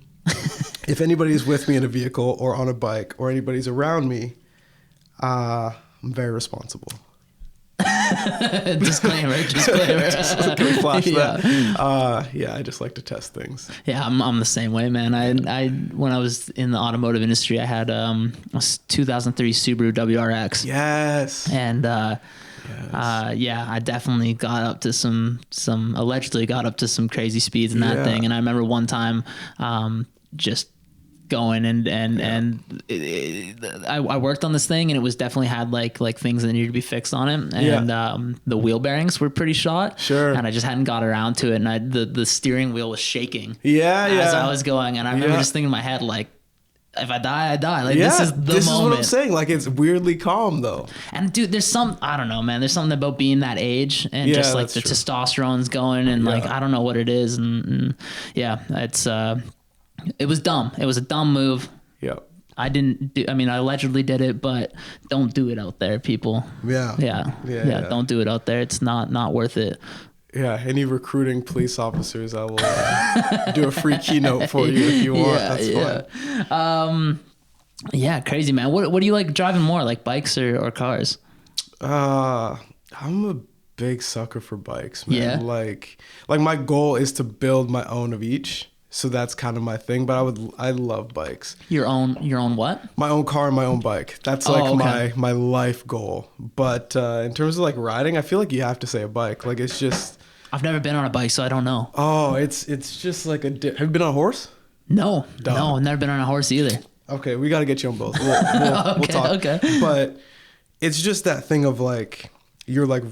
if anybody's with me in a vehicle or on a bike or anybody's around me, I'm very responsible. Disclaimer. Can we flash Yeah. that? Yeah, I just like to test things. Yeah, I'm the same way, man. I when I was in the automotive industry, I had a 2003 Subaru WRX. Yes. And yeah, I definitely got up to some allegedly got up to some crazy speeds in that Yeah. thing. And I remember one time just going I worked on this thing, and it was definitely had like things that needed to be fixed on it, and the wheel bearings were pretty shot. Sure. And I just hadn't got around to it, and the steering wheel was shaking Yeah, as yeah. I was going, and I remember just thinking in my head, like, if I die, I die. Like, Yeah, this is the this moment. is what I'm saying. Like, it's weirdly calm though. And dude, there's I don't know, man. There's something about being that age and Yeah, just like that's the true. testosterone's going, and like, I don't know what it is. And yeah, it was dumb. It was a dumb move. Yeah. I allegedly did it, but don't do it out there, people. Yeah. Yeah. Don't do it out there. It's not worth it. Yeah, any recruiting police officers, I will do a free keynote for you if you want. That's fine. Yeah, crazy, man. What do you like driving more, like bikes or cars? I'm a big sucker for bikes, man. Yeah. Like my goal is to build my own of each. So that's kind of my thing, but I love bikes. Your own what? My own car and my own bike. That's like okay. my life goal. But in terms of like riding, I feel like you have to say a bike. Like it's just I've never been on a bike, so I don't know. Oh, it's just like have you been on a horse? No, Dumb. no, I've never been on a horse either. Okay, we got to get you on both. We'll talk. Okay. But it's just that thing of like you're like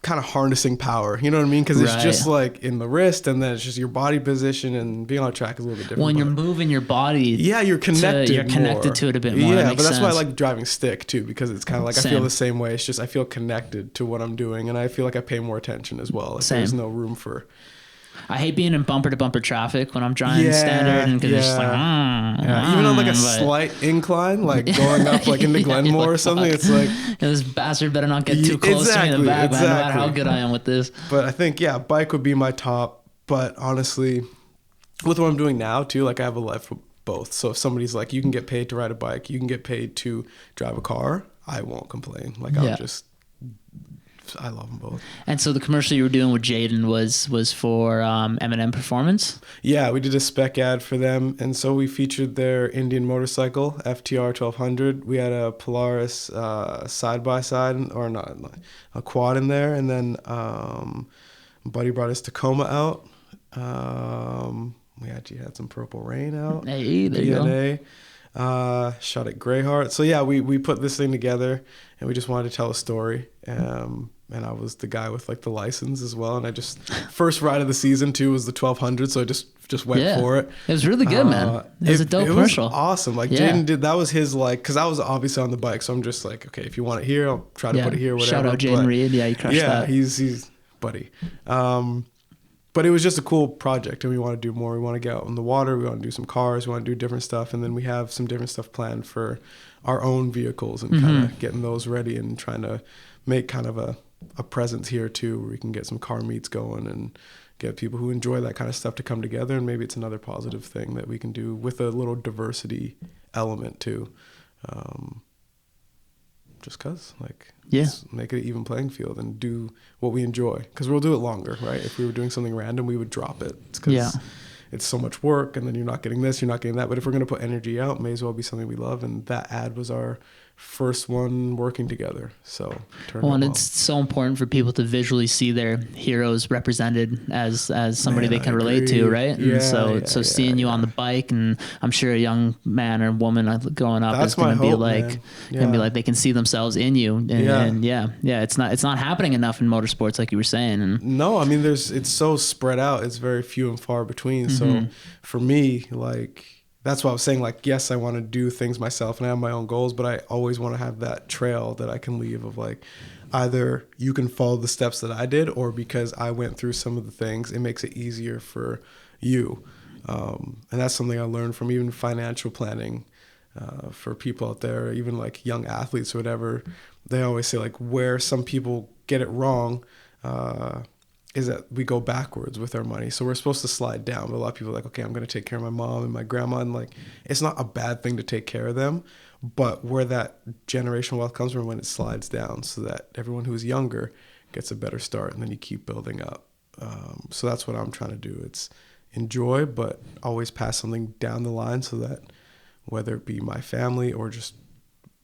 kind of harnessing power. You know what I mean? Because it's just like in the wrist, and then it's just your body position, and being on a track is a little bit different. When you're moving your body, yeah, you're connected. You're connected more. to it a bit more. Yeah, That but that's why I sense. like driving stick too, because it's kind of like I feel the same way. It's just I feel connected to what I'm doing, and I feel like I pay more attention as well. Like there's no room for. I hate being in bumper to bumper traffic when I'm driving standard, and because it's just like, even on like a slight incline, like going up like into Glenmore or something, it's like this bastard better not get too close to me in the back, man, no matter how good I am with this. But I think bike would be my top. But honestly, with what I'm doing now too, like I have a life for both. So if somebody's like, you can get paid to ride a bike, you can get paid to drive a car, I won't complain. Like I love them both. And so the commercial you were doing with Jaden was for M&M Performance? Yeah, we did a spec ad for them, and so we featured their Indian motorcycle, FTR 1200. We had a Polaris side-by-side, or not, a quad in there, and then buddy brought his Tacoma out. We actually had some Purple Rain out. Hey, there you go. Shot at Greyheart. So yeah, we put this thing together, and we just wanted to tell a story. And I was the guy with like the license as well. And I just first ride of the season too was the 1200, so I just went for it. It was really good, man. It was a dope commercial. It was awesome. Like Jaden did, that was his like, because I was obviously on the bike, so I'm just like, okay, if you want it here, I'll try to put it here. Whatever. Shout out Jaden Reed. Yeah, you crushed that. Yeah, he's buddy. But it was just a cool project, and we want to do more. We want to get out in the water. We want to do some cars. We want to do different stuff, and then we have some different stuff planned for our own vehicles and kind of getting those ready and trying to make kind of a presence here too, where we can get some car meets going and get people who enjoy that kind of stuff to come together. And maybe it's another positive thing that we can do with a little diversity element too. Just cause let's make it an even playing field and do what we enjoy, because we'll do it longer, right? If we were doing something random, we would drop it. It's because it's so much work, and then you're not getting this, you're not getting that. But if we're going to put energy out, it may as well be something we love. And that ad was our first one working together. So and it's so important for people to visually see their heroes represented as somebody they can relate to, right? And so seeing you on the bike, and I'm sure a young man or woman growing up is going to be like, they can see themselves in you. And it's not happening enough in motorsports, like you were saying. And no, I mean, it's so spread out. It's very few and far between. So for me, like, that's why I was saying, like, yes, I want to do things myself and I have my own goals, but I always want to have that trail that I can leave of like, either you can follow the steps that I did, or because I went through some of the things, it makes it easier for you. And that's something I learned from even financial planning for people out there, even like young athletes or whatever. They always say like where some people get it wrong, is that we go backwards with our money. So we're supposed to slide down. But a lot of people are like, okay, I'm going to take care of my mom and my grandma. And like, it's not a bad thing to take care of them, but where that generational wealth comes from when it slides down, so that everyone who's younger gets a better start, and then you keep building up. So that's what I'm trying to do. It's enjoy, but always pass something down the line, so that whether it be my family or just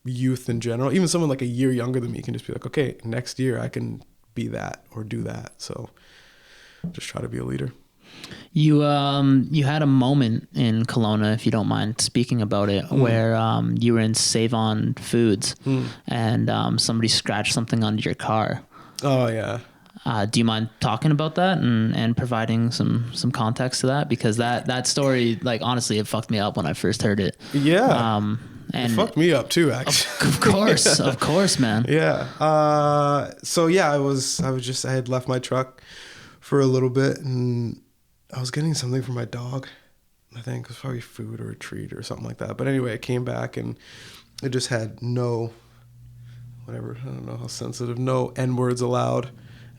youth in general, even someone like a year younger than me can just be like, okay, next year I can be that or do that. So just try to be a leader. You had a moment in Kelowna, if you don't mind speaking about it, where you were in Save On Foods and somebody scratched something onto your car. Oh yeah. Do you mind talking about that and providing some context to that? Because that story, like, honestly, it fucked me up when I first heard it. Yeah. And it fucked me up too, actually. Of course, of course, man. Yeah. So yeah, I had left my truck for a little bit, and I was getting something for my dog. I think it was probably food or a treat or something like that. But anyway, I came back and it just had no N-words allowed.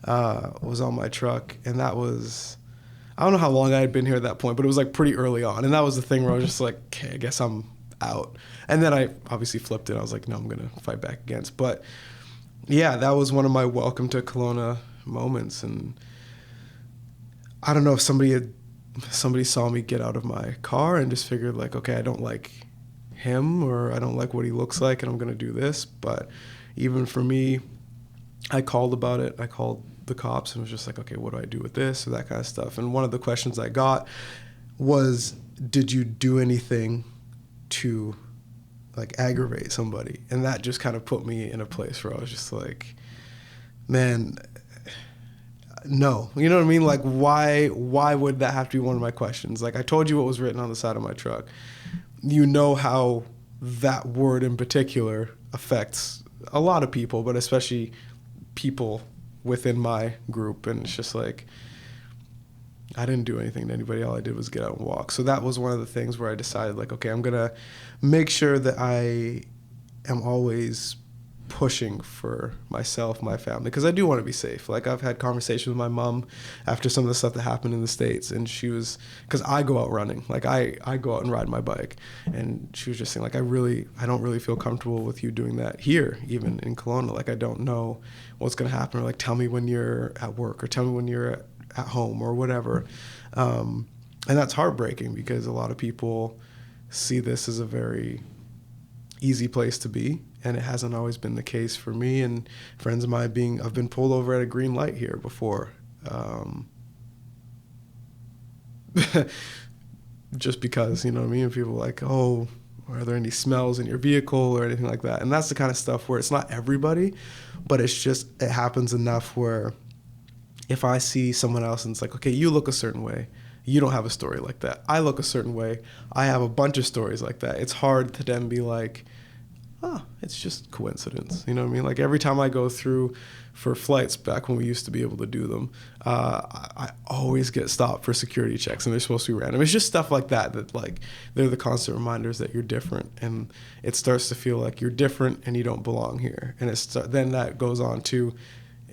Was on my truck, and that was, I don't know how long I had been here at that point, but it was like pretty early on, and that was the thing where I was just like, okay, I guess I'm out. And then I obviously flipped it. I was like, no, I'm gonna fight back against. But yeah, that was one of my welcome to Kelowna moments. And I don't know if somebody saw me get out of my car and just figured like, okay, I don't like him, or I don't like what he looks like, and I'm gonna do this. But even for me, I called about it. I called the cops and was just like, okay, what do I do with this, or that kind of stuff. And one of the questions I got was, did you do anything to like aggravate somebody? And that just kind of put me in a place where I was just like, man, no. You know what I mean? Like, why would that have to be one of my questions? Like, I told you what was written on the side of my truck. You know how that word in particular affects a lot of people, but especially people within my group. And it's just like, I didn't do anything to anybody. All I did was get out and walk. So that was one of the things where I decided like, okay, I'm going to make sure that I am always pushing for myself, my family, because I do want to be safe. Like, I've had conversations with my mom after some of the stuff that happened in the States, and she was, because I go out running, like I go out and ride my bike, and she was just saying like, I don't really feel comfortable with you doing that here, even in Kelowna. Like, I don't know what's going to happen, or like, tell me when you're at work, or tell me when you're at home, or whatever. And that's heartbreaking, because a lot of people see this as a very easy place to be, and it hasn't always been the case for me and friends of mine. I've been pulled over at a green light here before, just because, you know what I mean? People are like, oh, are there any smells in your vehicle or anything like that? And that's the kind of stuff where it's not everybody, but it happens enough where if I see someone else and it's like, okay, you look a certain way, you don't have a story like that. I look a certain way, I have a bunch of stories like that. It's hard to then be like, oh, it's just coincidence. You know what I mean? Like, every time I go through for flights back when we used to be able to do them, I always get stopped for security checks, and they're supposed to be random. It's just stuff like that like, they're the constant reminders that you're different, and it starts to feel like you're different and you don't belong here. And then that goes on to,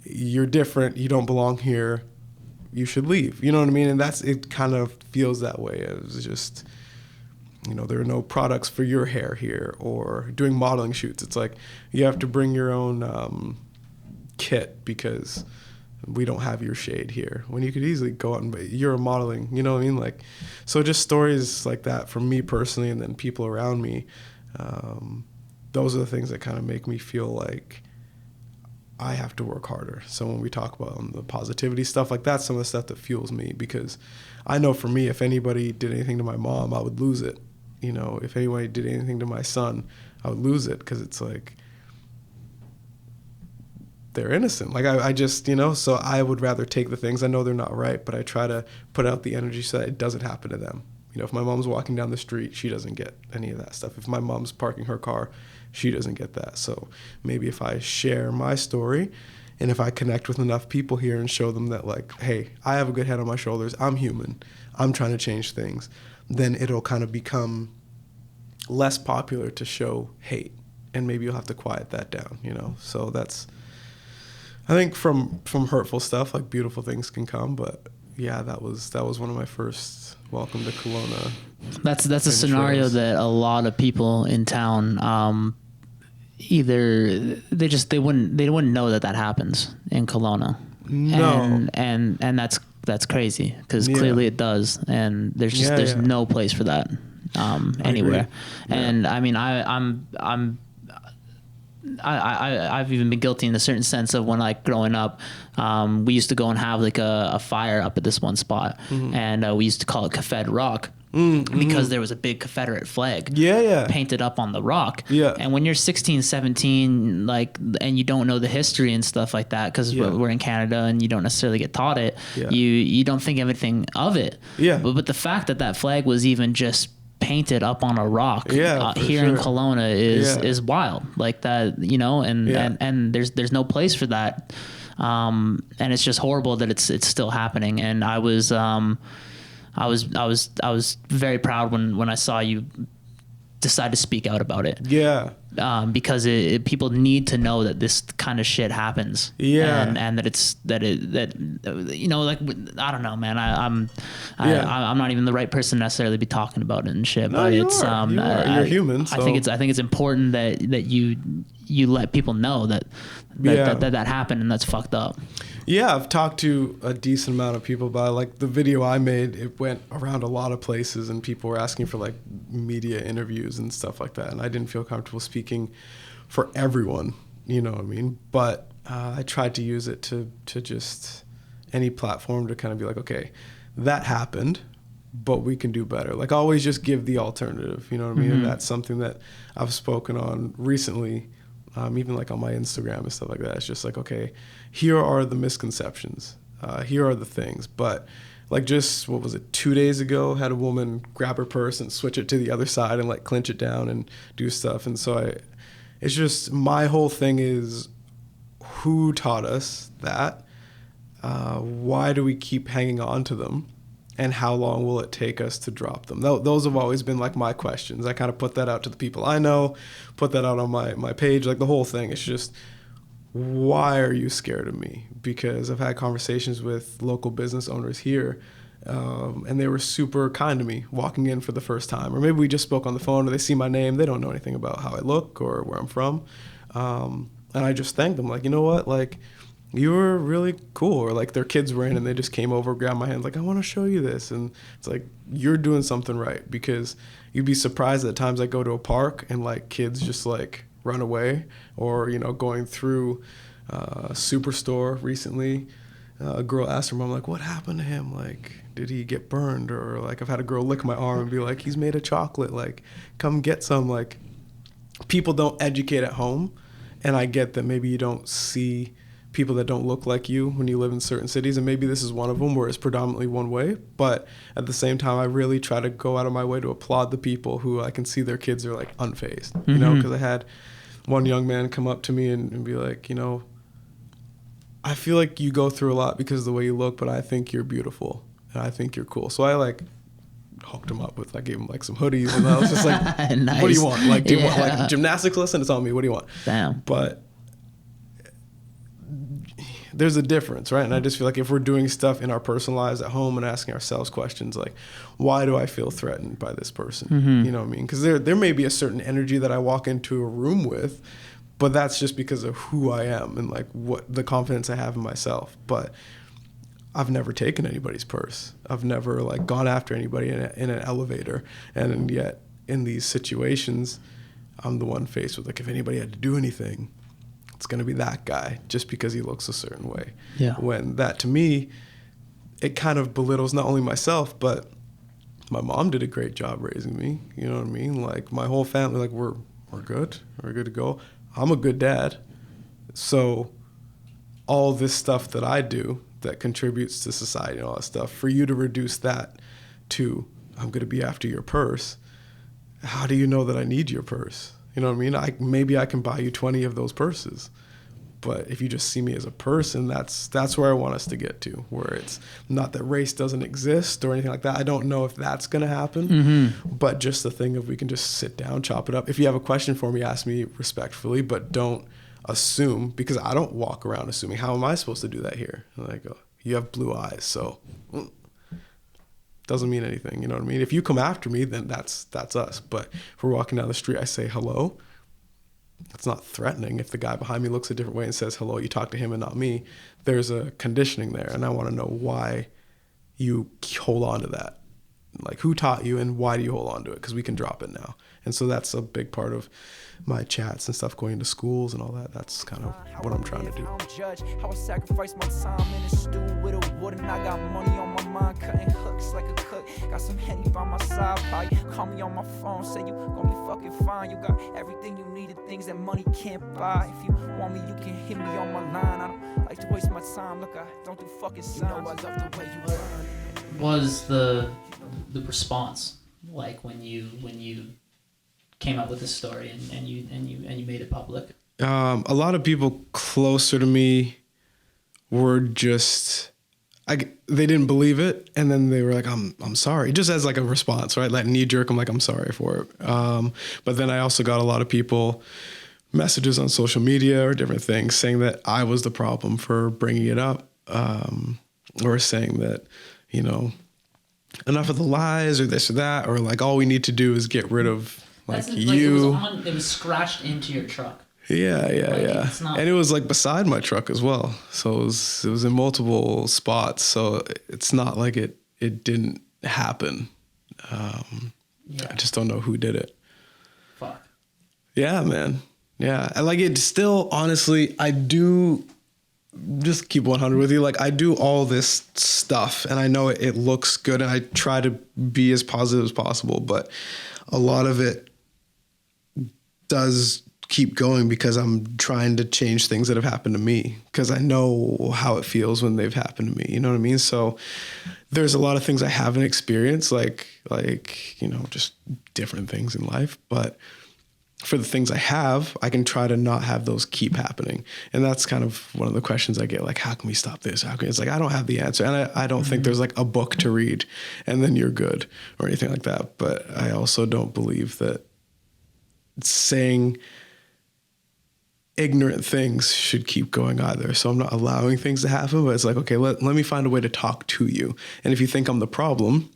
you're different, you don't belong here, you should leave. You know what I mean? And it kind of feels that way. It's just, you know, there are no products for your hair here, or doing modeling shoots. It's like, you have to bring your own kit because we don't have your shade here, when you could easily go out and you're a modeling, you know what I mean? Like, so just stories like that from me personally, and then people around me. Those are the things that kind of make me feel like I have to work harder. So when we talk about the positivity stuff, like, that's some of the stuff that fuels me, because I know for me, if anybody did anything to my mom, I would lose it. You know, if anybody did anything to my son, I would lose it, because it's like, they're innocent. Like, I just, you know, so I would rather take the things I know they're not right, but I try to put out the energy so that it doesn't happen to them. You know, if my mom's walking down the street, she doesn't get any of that stuff. If my mom's parking her car, she doesn't get that. So maybe if I share my story, and if I connect with enough people here and show them that, like, hey, I have a good head on my shoulders, I'm human, I'm trying to change things, then it'll kind of become less popular to show hate, and maybe you'll have to quiet that down, you know? So I think from hurtful stuff, like beautiful things can come. But yeah, that was one of my first welcome to Kelowna. That's a scenario that a lot of people in town, either they wouldn't know that happens in Kelowna. No. And that's crazy, because clearly it does, and there's no place for that anywhere. And I mean, I've even been guilty in a certain sense of when, like, growing up, we used to go and have like a fire up at this one spot, and we used to call it Confed Rock. Because there was a big Confederate flag painted up on the rock. And when you're 16, 17, like, and you don't know the history and stuff like that, because we're in Canada and you don't necessarily get taught it, you don't think anything of it. But the fact that flag was even just painted up on a rock here in Kelowna is wild, like that, you know, and there's no place for that. And it's just horrible that it's still happening. And I was very proud when I saw you decide to speak out about it. Because people need to know that this kind of shit happens. And that you know, like, I don't know, man. I'm not even the right person necessarily to be talking about it and shit. No, but you're human. So. I think it's important that you let people know that happened, and that's fucked up. Yeah, I've talked to a decent amount of people about it. Like, the video I made, it went around a lot of places, and people were asking for, like, media interviews and stuff like that. And I didn't feel comfortable speaking for everyone, you know what I mean? But I tried to use it to just any platform to kind of be like, okay, that happened, but we can do better. Like, always just give the alternative, you know what I mean? And that's something that I've spoken on recently. Even like on my Instagram and stuff like that. It's just like, okay, here are the misconceptions. Here are the things. But like, just, what was it, 2 days ago, had a woman grab her purse and switch it to the other side and like clench it down and do stuff. And so it's just, my whole thing is, who taught us that? Why do we keep hanging on to them? And how long will it take us to drop them? Those have always been like my questions. I kind of put that out to the people I know, put that out on my page, like the whole thing. It's just, why are you scared of me? Because I've had conversations with local business owners here, and they were super kind to me walking in for the first time. Or maybe we just spoke on the phone, or they see my name. They don't know anything about how I look or where I'm from. And I just thanked them, like, you know what, like, you were really cool. Or like, their kids were in and they just came over, grabbed my hand, like, I want to show you this. And it's like, you're doing something right, because you'd be surprised at times I go to a park and like kids just like run away. Or, you know, going through a Superstore recently, a girl asked her mom, like, what happened to him? Like, did he get burned? Or like, I've had a girl lick my arm and be like, he's made of chocolate, like, come get some. Like, people don't educate at home. And I get that maybe you don't see people that don't look like you when you live in certain cities, and maybe this is one of them where it's predominantly one way. But at the same time, I really try to go out of my way to applaud the people who I can see their kids are like unfazed, you know, because I had one young man come up to me and be like, you know, I feel like you go through a lot because of the way you look, but I think you're beautiful and I think you're cool. So I like hooked him up with, I gave him like some hoodies, and I was just like, nice. What do you want? Like, do you want like gymnastics lesson? It's on me. What do you want? Damn. But there's a difference, right? And I just feel like if we're doing stuff in our personal lives at home and asking ourselves questions like, why do I feel threatened by this person? You know what I mean? Because there may be a certain energy that I walk into a room with, but that's just because of who I am and like what the confidence I have in myself. But I've never taken anybody's purse. I've never like gone after anybody in an elevator. And yet in these situations, I'm the one faced with like, if anybody had to do anything, it's going to be that guy just because he looks a certain way. Yeah. When that, to me, it kind of belittles not only myself, but my mom did a great job raising me. You know what I mean? Like, my whole family, like, we're good. We're good to go. I'm a good dad. So all this stuff that I do that contributes to society and all that stuff, for you to reduce that to, I'm going to be after your purse, how do you know that I need your purse? You know what I mean? Maybe I can buy you 20 of those purses. But if you just see me as a person, that's where I want us to get to, where it's not that race doesn't exist or anything like that. I don't know if that's going to happen, but just the thing of we can just sit down, chop it up. If you have a question for me, ask me respectfully, but don't assume, because I don't walk around assuming. How am I supposed to do that here? And I go, you have blue eyes, so doesn't mean anything. You know what I mean? If you come after me, then that's us. But if we're walking down the street, I say hello. It's not threatening. If the guy behind me looks a different way and says hello, you talk to him and not me. There's a conditioning there, and I want to know why you hold on to that. Like, who taught you and why do you hold on to it? Because we can drop it now. And so that's a big part of my chats and stuff, going to schools and all that. That's kind of what I'm trying to do. I don't judge how I sacrifice my time in a stew with a wood, and I got money on my mind, cutting hooks like a cook. Got some Henny by my side, probably call me on my phone, say you gon' be fucking fine. You got everything you need, the things that money can't buy. If you want me, you can hit me on my line. I don't like to waste my time. Look, I don't do fucking signs. You know I love the way you learn. Was the response like when you came up with this story and you made it public? A lot of people closer to me were just, they didn't believe it, and then they were like, I'm sorry, just as like a response, right? Like knee jerk, I'm like, I'm sorry for it. But then I also got a lot of people messages on social media or different things saying that I was the problem for bringing it up, or saying that, you know, enough of the lies or this or that, or like all we need to do is get rid of you. It was scratched into your truck. Yeah. And it was like beside my truck as well. So it was in multiple spots. So it's not like it didn't happen. I just don't know who did it. Fuck. Yeah, man. Yeah. And like, it still, honestly, I do just keep 100 with you. Like, I do all this stuff and I know it looks good and I try to be as positive as possible, but a lot of it does keep going because I'm trying to change things that have happened to me, because I know how it feels when they've happened to me. You know what I mean? So there's a lot of things I haven't experienced, like, you know, just different things in life. But for the things I have, I can try to not have those keep happening. And that's kind of one of the questions I get, like, how can we stop this? It's like, I don't have the answer. And I don't think there's like a book to read and then you're good or anything like that. But I also don't believe that saying ignorant things should keep going either. So I'm not allowing things to happen, but it's like, okay, let me find a way to talk to you. And if you think I'm the problem,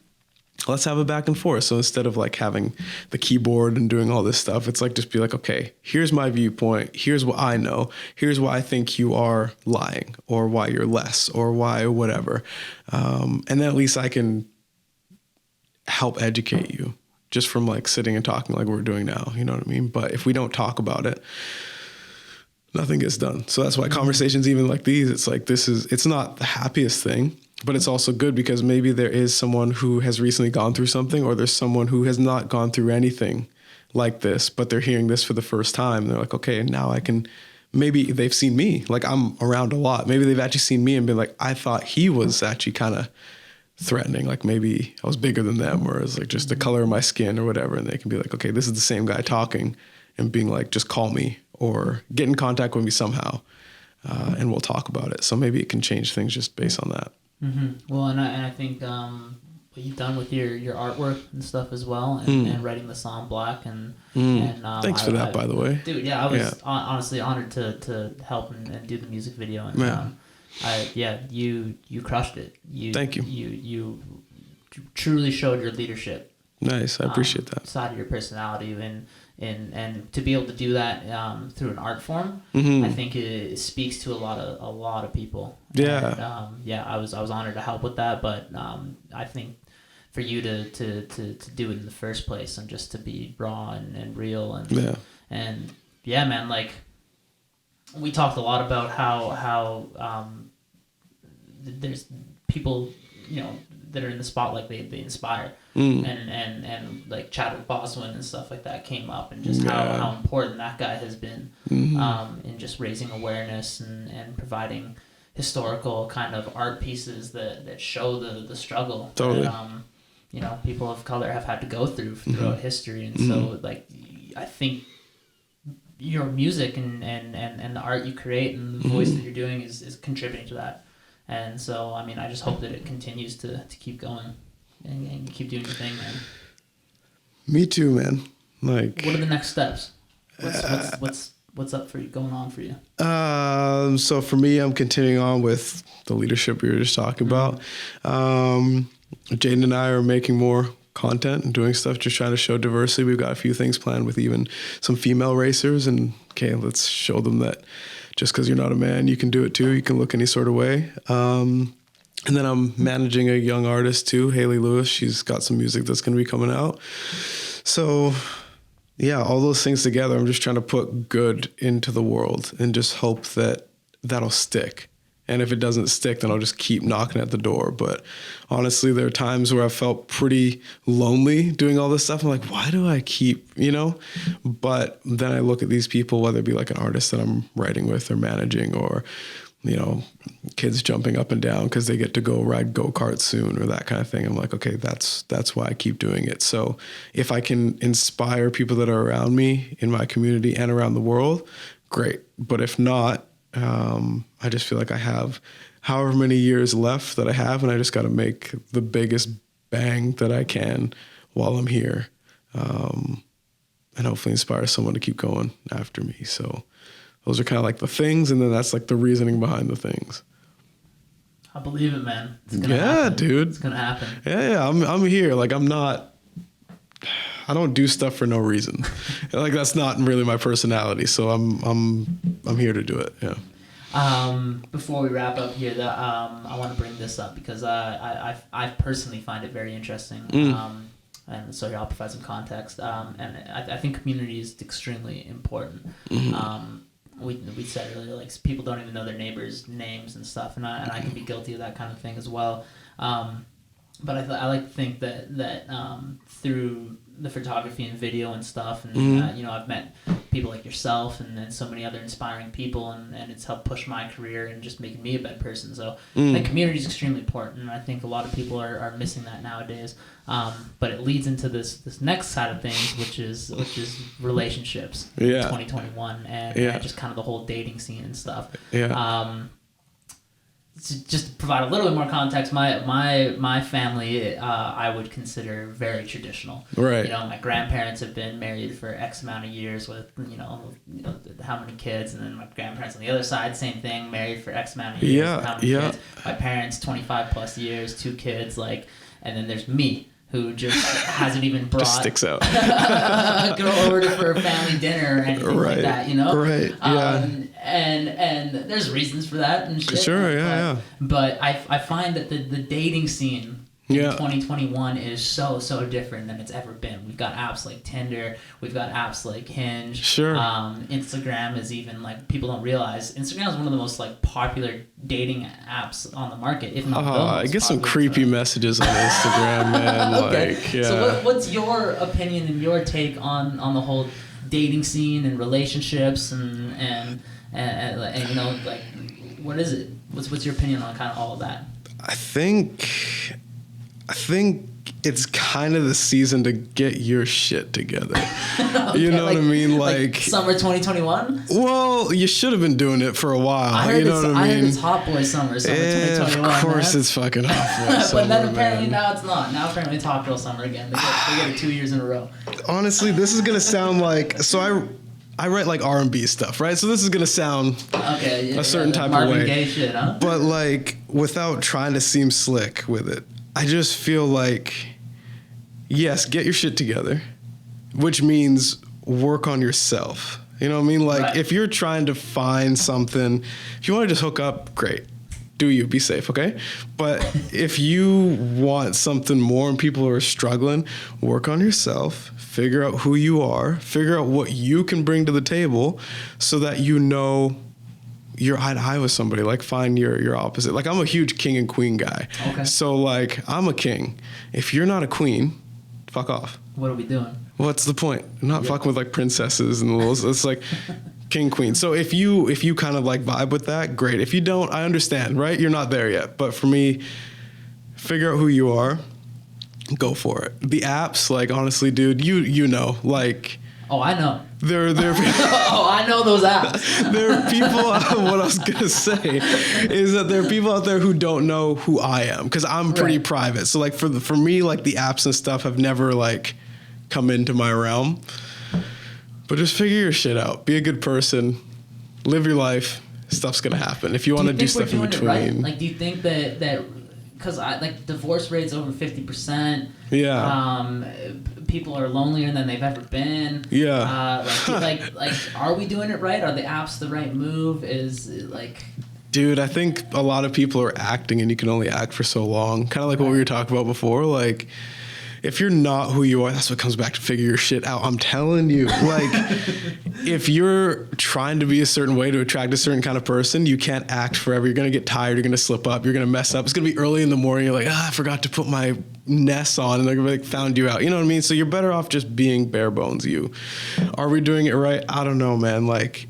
let's have a back and forth. So instead of like having the keyboard and doing all this stuff, it's like, just be like, okay, here's my viewpoint. Here's what I know. Here's why I think you are lying, or why you're less, or why whatever. And then at least I can help educate you just from like sitting and talking like we're doing now. You know what I mean? But if we don't talk about it, nothing gets done. So that's why conversations even like these, it's like, it's not the happiest thing, but it's also good because maybe there is someone who has recently gone through something, or there's someone who has not gone through anything like this, but they're hearing this for the first time. They're like, okay, now I can, maybe they've seen me, like I'm around a lot. Maybe they've actually seen me and been like, I thought he was actually kind of threatening. Like maybe I was bigger than them, or it's like just the color of my skin or whatever. And they can be like, okay, this is the same guy talking, and being like, just call me or get in contact with me somehow, and we'll talk about it. So maybe it can change things just based on that. Mm-hmm. Well, and I think what you've done with your artwork and stuff as well, and writing the song Black, and thanks for that, by the way, dude. Yeah, I was honestly honored to help and do the music video, and you crushed it. Thank you. You truly showed your leadership. Nice, I appreciate that side of your personality, and to be able to do that through an art form, mm-hmm. I think it speaks to a lot of people. Yeah. And, I was honored to help with that, but I think for you to do it in the first place, and just to be raw and real, and man, like we talked a lot about how there's people, you know, that are in the spotlight, they inspire, and like Chadwick Boswin and stuff like that came up, and just how important that guy has been, in just raising awareness and providing historical kind of art pieces that show the struggle that, you know, people of color have had to go through throughout history. And so like, I think your music and the art you create and the voice that you're doing is contributing to that. And so, I mean, I just hope that it continues to keep going and keep doing your thing, man. Me too, man. Like, what are the next steps? what's up for you, going on for you? So for me, I'm continuing on with the leadership we were just talking about. Jaden and I are making more content and doing stuff, just trying to show diversity. We've got a few things planned with even some female racers, and okay, let's show them that just because you're not a man, you can do it too. You can look any sort of way. And then I'm managing a young artist too, Haley Lewis. She's got some music that's going to be coming out. So yeah, all those things together, I'm just trying to put good into the world and just hope that that'll stick. And if it doesn't stick, then I'll just keep knocking at the door. But honestly, there are times where I felt pretty lonely doing all this stuff. I'm like, why do I keep, But then I look at these people, whether it be like an artist that I'm writing with or managing, or, kids jumping up and down because they get to go ride go-karts soon or that kind of thing. I'm like, okay, that's why I keep doing it. So if I can inspire people that are around me in my community and around the world, great. But if not, I just feel like I have however many years left that I have, and I just got to make the biggest bang that I can while I'm here, and hopefully inspire someone to keep going after me. So those are kind of like the things, and then that's like the reasoning behind the things. I believe it, man. It's gonna happen. Dude. It's gonna happen. Yeah. I'm here. Like I don't do stuff for no reason. Like that's not really my personality. So I'm here to do it. Yeah. Before we wrap up here, I want to bring this up because I personally find it very interesting. And so here I'll provide some context. And I think community is extremely important. We said earlier, like people don't even know their neighbors' names and stuff, and I can be guilty of that kind of thing as well. But I like to think that through the photography and video and stuff, and I've met people like yourself and so many other inspiring people, and it's helped push my career and just making me a better person. So I think community is extremely important, and I think a lot of people are missing that nowadays. But it leads into this next side of things, which is relationships in 2021 and just kind of the whole dating scene and stuff. Just to provide a little bit more context, my family I would consider very traditional. Right. My grandparents have been married for X amount of years with how many kids, and then my grandparents on the other side, same thing, married for X amount of years. How many kids. My parents 25 plus years, 2 kids, and then there's me, who just hasn't even brought just sticks out a girl over for a family dinner or anything like that, Right. Yeah. And there's reasons for that and shit. Sure. But I find that the dating scene in 2021 is so different than it's ever been. We've got apps like Tinder, we've got apps like Hinge. Sure. Instagram is even, like, people don't realize Instagram is one of the most popular dating apps on the market, if not the most I get some popular creepy messages on Instagram, man. Okay. So what's your opinion and your take on the whole dating scene and relationships and what is it? What's your opinion on kind of all of that? I think it's kind of the season to get your shit together. Okay, you know what I mean? Like summer 2021? Well, you should have been doing it for a while. I heard it's hot boy summer 2021. Of course, it's fucking hot boy summer. But then apparently now it's not. Now apparently it's hot girl summer again. They get it 2 years in a row. Honestly, this is going to sound like... So I write like R&B stuff, right? So this is going to sound a certain type of way. Gay shit, huh? But without trying to seem slick with it, I just feel like, yes, get your shit together, which means work on yourself. You know what I mean? Right. If you're trying to find something, if you want to just hook up, great. Do you, be safe, okay? But if you want something more and people are struggling, work on yourself, figure out who you are, figure out what you can bring to the table so that you're eye to eye with somebody. Find your opposite. I'm a huge king and queen guy. Okay. So I'm a king. If you're not a queen, fuck off. What are we doing? What's the point? I'm not fucking with princesses and little. It's king, queen. So if you kind of vibe with that, great. If you don't, I understand, right? You're not there yet. But for me, figure out who you are, go for it. The apps, honestly, dude, you know, Oh, I know. There oh, I know those apps. There are people, what I was going to say is that there are people out there who don't know who I am because I'm pretty private. So for me, the apps and stuff have never come into my realm. But just figure your shit out. Be a good person. Live your life. Stuff's gonna happen. If you want to do stuff in between. Right? Like, do you think that because like divorce rates over 50%. Yeah. People are lonelier than they've ever been. Yeah. Like are we doing it right? Are the apps the right move? Is like. Dude, I think a lot of people are acting, and you can only act for so long. Kind of like what we were talking about before. Like, if you're not who you are, that's what comes back to figure your shit out. I'm telling you. Like, if you're trying to be a certain way to attract a certain kind of person, you can't act forever. You're going to get tired. You're going to slip up. You're going to mess up. It's going to be early in the morning. You're like, I forgot to put my Ness on, and they're going to be like, found you out. You know what I mean? So you're better off just being bare bones you. Are we doing it right? I don't know, man. Like,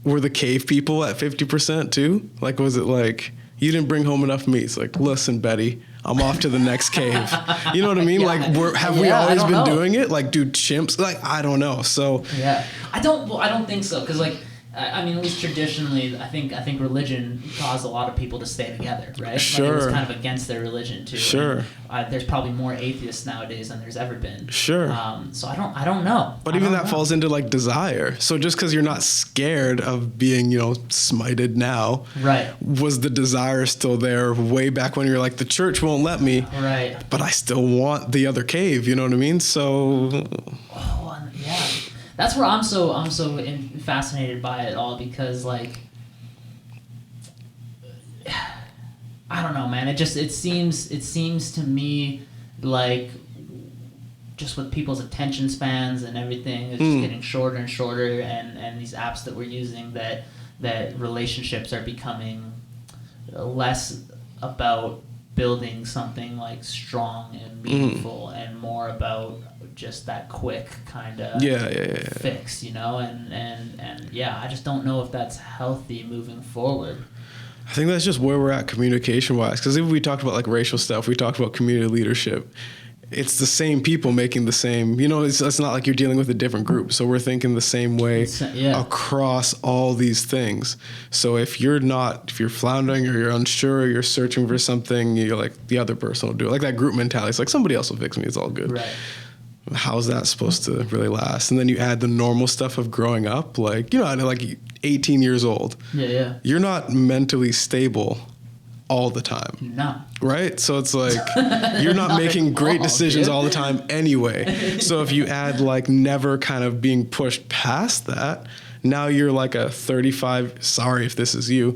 were the cave people at 50% too? Like, was it like, you didn't bring home enough meat? It's like, listen, Betty, I'm off to the next cave. You know what I mean? Like, have we always been doing it? Like, dude, chimps? Like, I don't know. So yeah, I don't think so. Cause like, I mean, at least traditionally, I think religion caused a lot of people to stay together, right? Sure. Like, it was kind of against their religion too. Sure. And, there's probably more atheists nowadays than there's ever been. Sure. So I don't know. But even that falls into like desire. So just because you're not scared of being, smited now, right? Was the desire still there way back when you're like, the church won't let me, right? But I still want the other cave. You know what I mean? So. Yeah. That's where I'm so fascinated by it all, because like, I don't know, man. It seems to me like, just with people's attention spans and everything, it's just getting shorter and shorter, and these apps that we're using, that relationships are becoming less about building something like strong and meaningful and more about just that quick kind of fix, and I just don't know if that's healthy moving forward. I think that's just where we're at communication wise, because if we talked about like racial stuff, we talked about community leadership, it's the same people making the same, it's not like you're dealing with a different group. So we're thinking the same way across all these things. So if you're floundering or you're unsure or you're searching for something, you're like, the other person will do it. Like that group mentality. It's like, somebody else will fix me. It's all good. Right. How's that supposed to really last? And then you add the normal stuff of growing up, like, like 18 years old. Yeah. You're not mentally stable all the time. No. Right? So it's like, you're not making great decisions all the time anyway. So if you add like never kind of being pushed past that, now you're like a 35, sorry if this is you,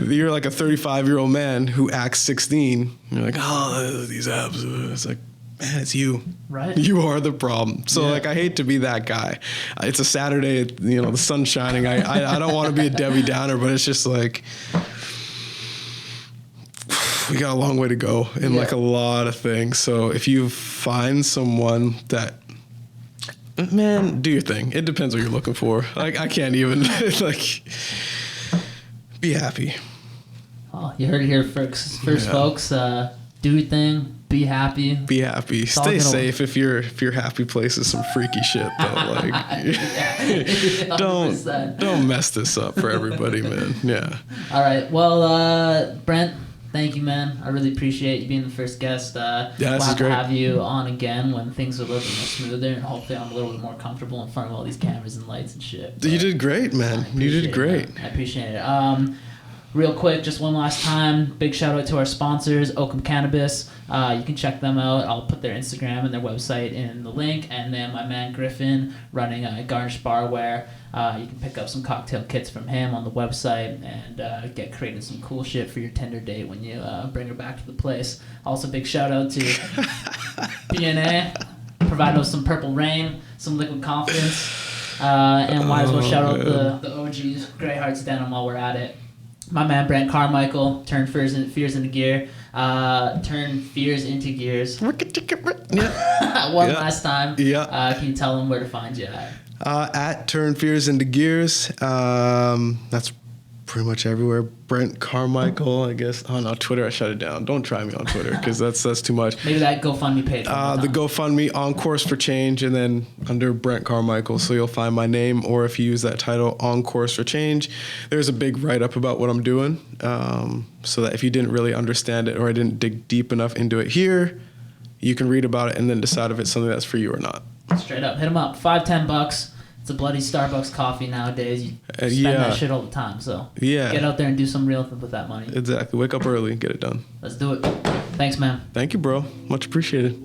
you're like a 35-year-old man who acts 16. You're like, oh, these abs. It's like, man, it's you. Right. You are the problem. So like, I hate to be that guy. It's a Saturday, the sun's shining. I don't want to be a Debbie Downer, but it's just like, we got a long way to go in like a lot of things. So if you find someone that, man, do your thing. It depends what you're looking for. Like, I can't even like, be happy. Oh, you heard it here first, folks. Do your thing. Be happy. Be happy. Stay safe. If your happy place is some freaky shit though, like don't mess this up for everybody, man. Yeah. All right. Well, Brent, thank you, man. I really appreciate you being the first guest. This is great. To have you on again when things are a little bit more smoother, and hopefully I'm a little bit more comfortable in front of all these cameras and lights and shit. But you did great, man. You did great. I appreciate it. Real quick, just one last time, big shout out to our sponsors, Oakham Cannabis. You can check them out. I'll put their Instagram and their website in the link. And then my man Griffin running Garnish Barware. You can pick up some cocktail kits from him on the website and get creating some cool shit for your Tinder date when you bring her back to the place. Also, big shout out to BNA, providing us some Purple Rain, some Liquid Confidence, and might as well shout out the OGs, Greyhearts Denim while we're at it. My man Brent Carmichael turned fears into gear. Turn fears into gears. One last time. Yeah. Can you tell them where to find you at Turn Fears into Gears. That's pretty much everywhere. Brent Carmichael, I guess. Oh no, Twitter, I shut it down. Don't try me on Twitter because that's too much. Maybe that GoFundMe page. The GoFundMe, On Course for Change, and then under Brent Carmichael, so you'll find my name, or if you use that title, On Course for Change, there's a big write-up about what I'm doing, so that if you didn't really understand it or I didn't dig deep enough into it here, you can read about it and then decide if it's something that's for you or not. Straight up, hit them up. $5-10. It's a bloody Starbucks coffee nowadays. You spend yeah. that shit all the time. So Yeah. get out there and do some real with that money. Exactly. Wake up early and get it done. Let's do it. Thanks, man. Thank you, bro. Much appreciated.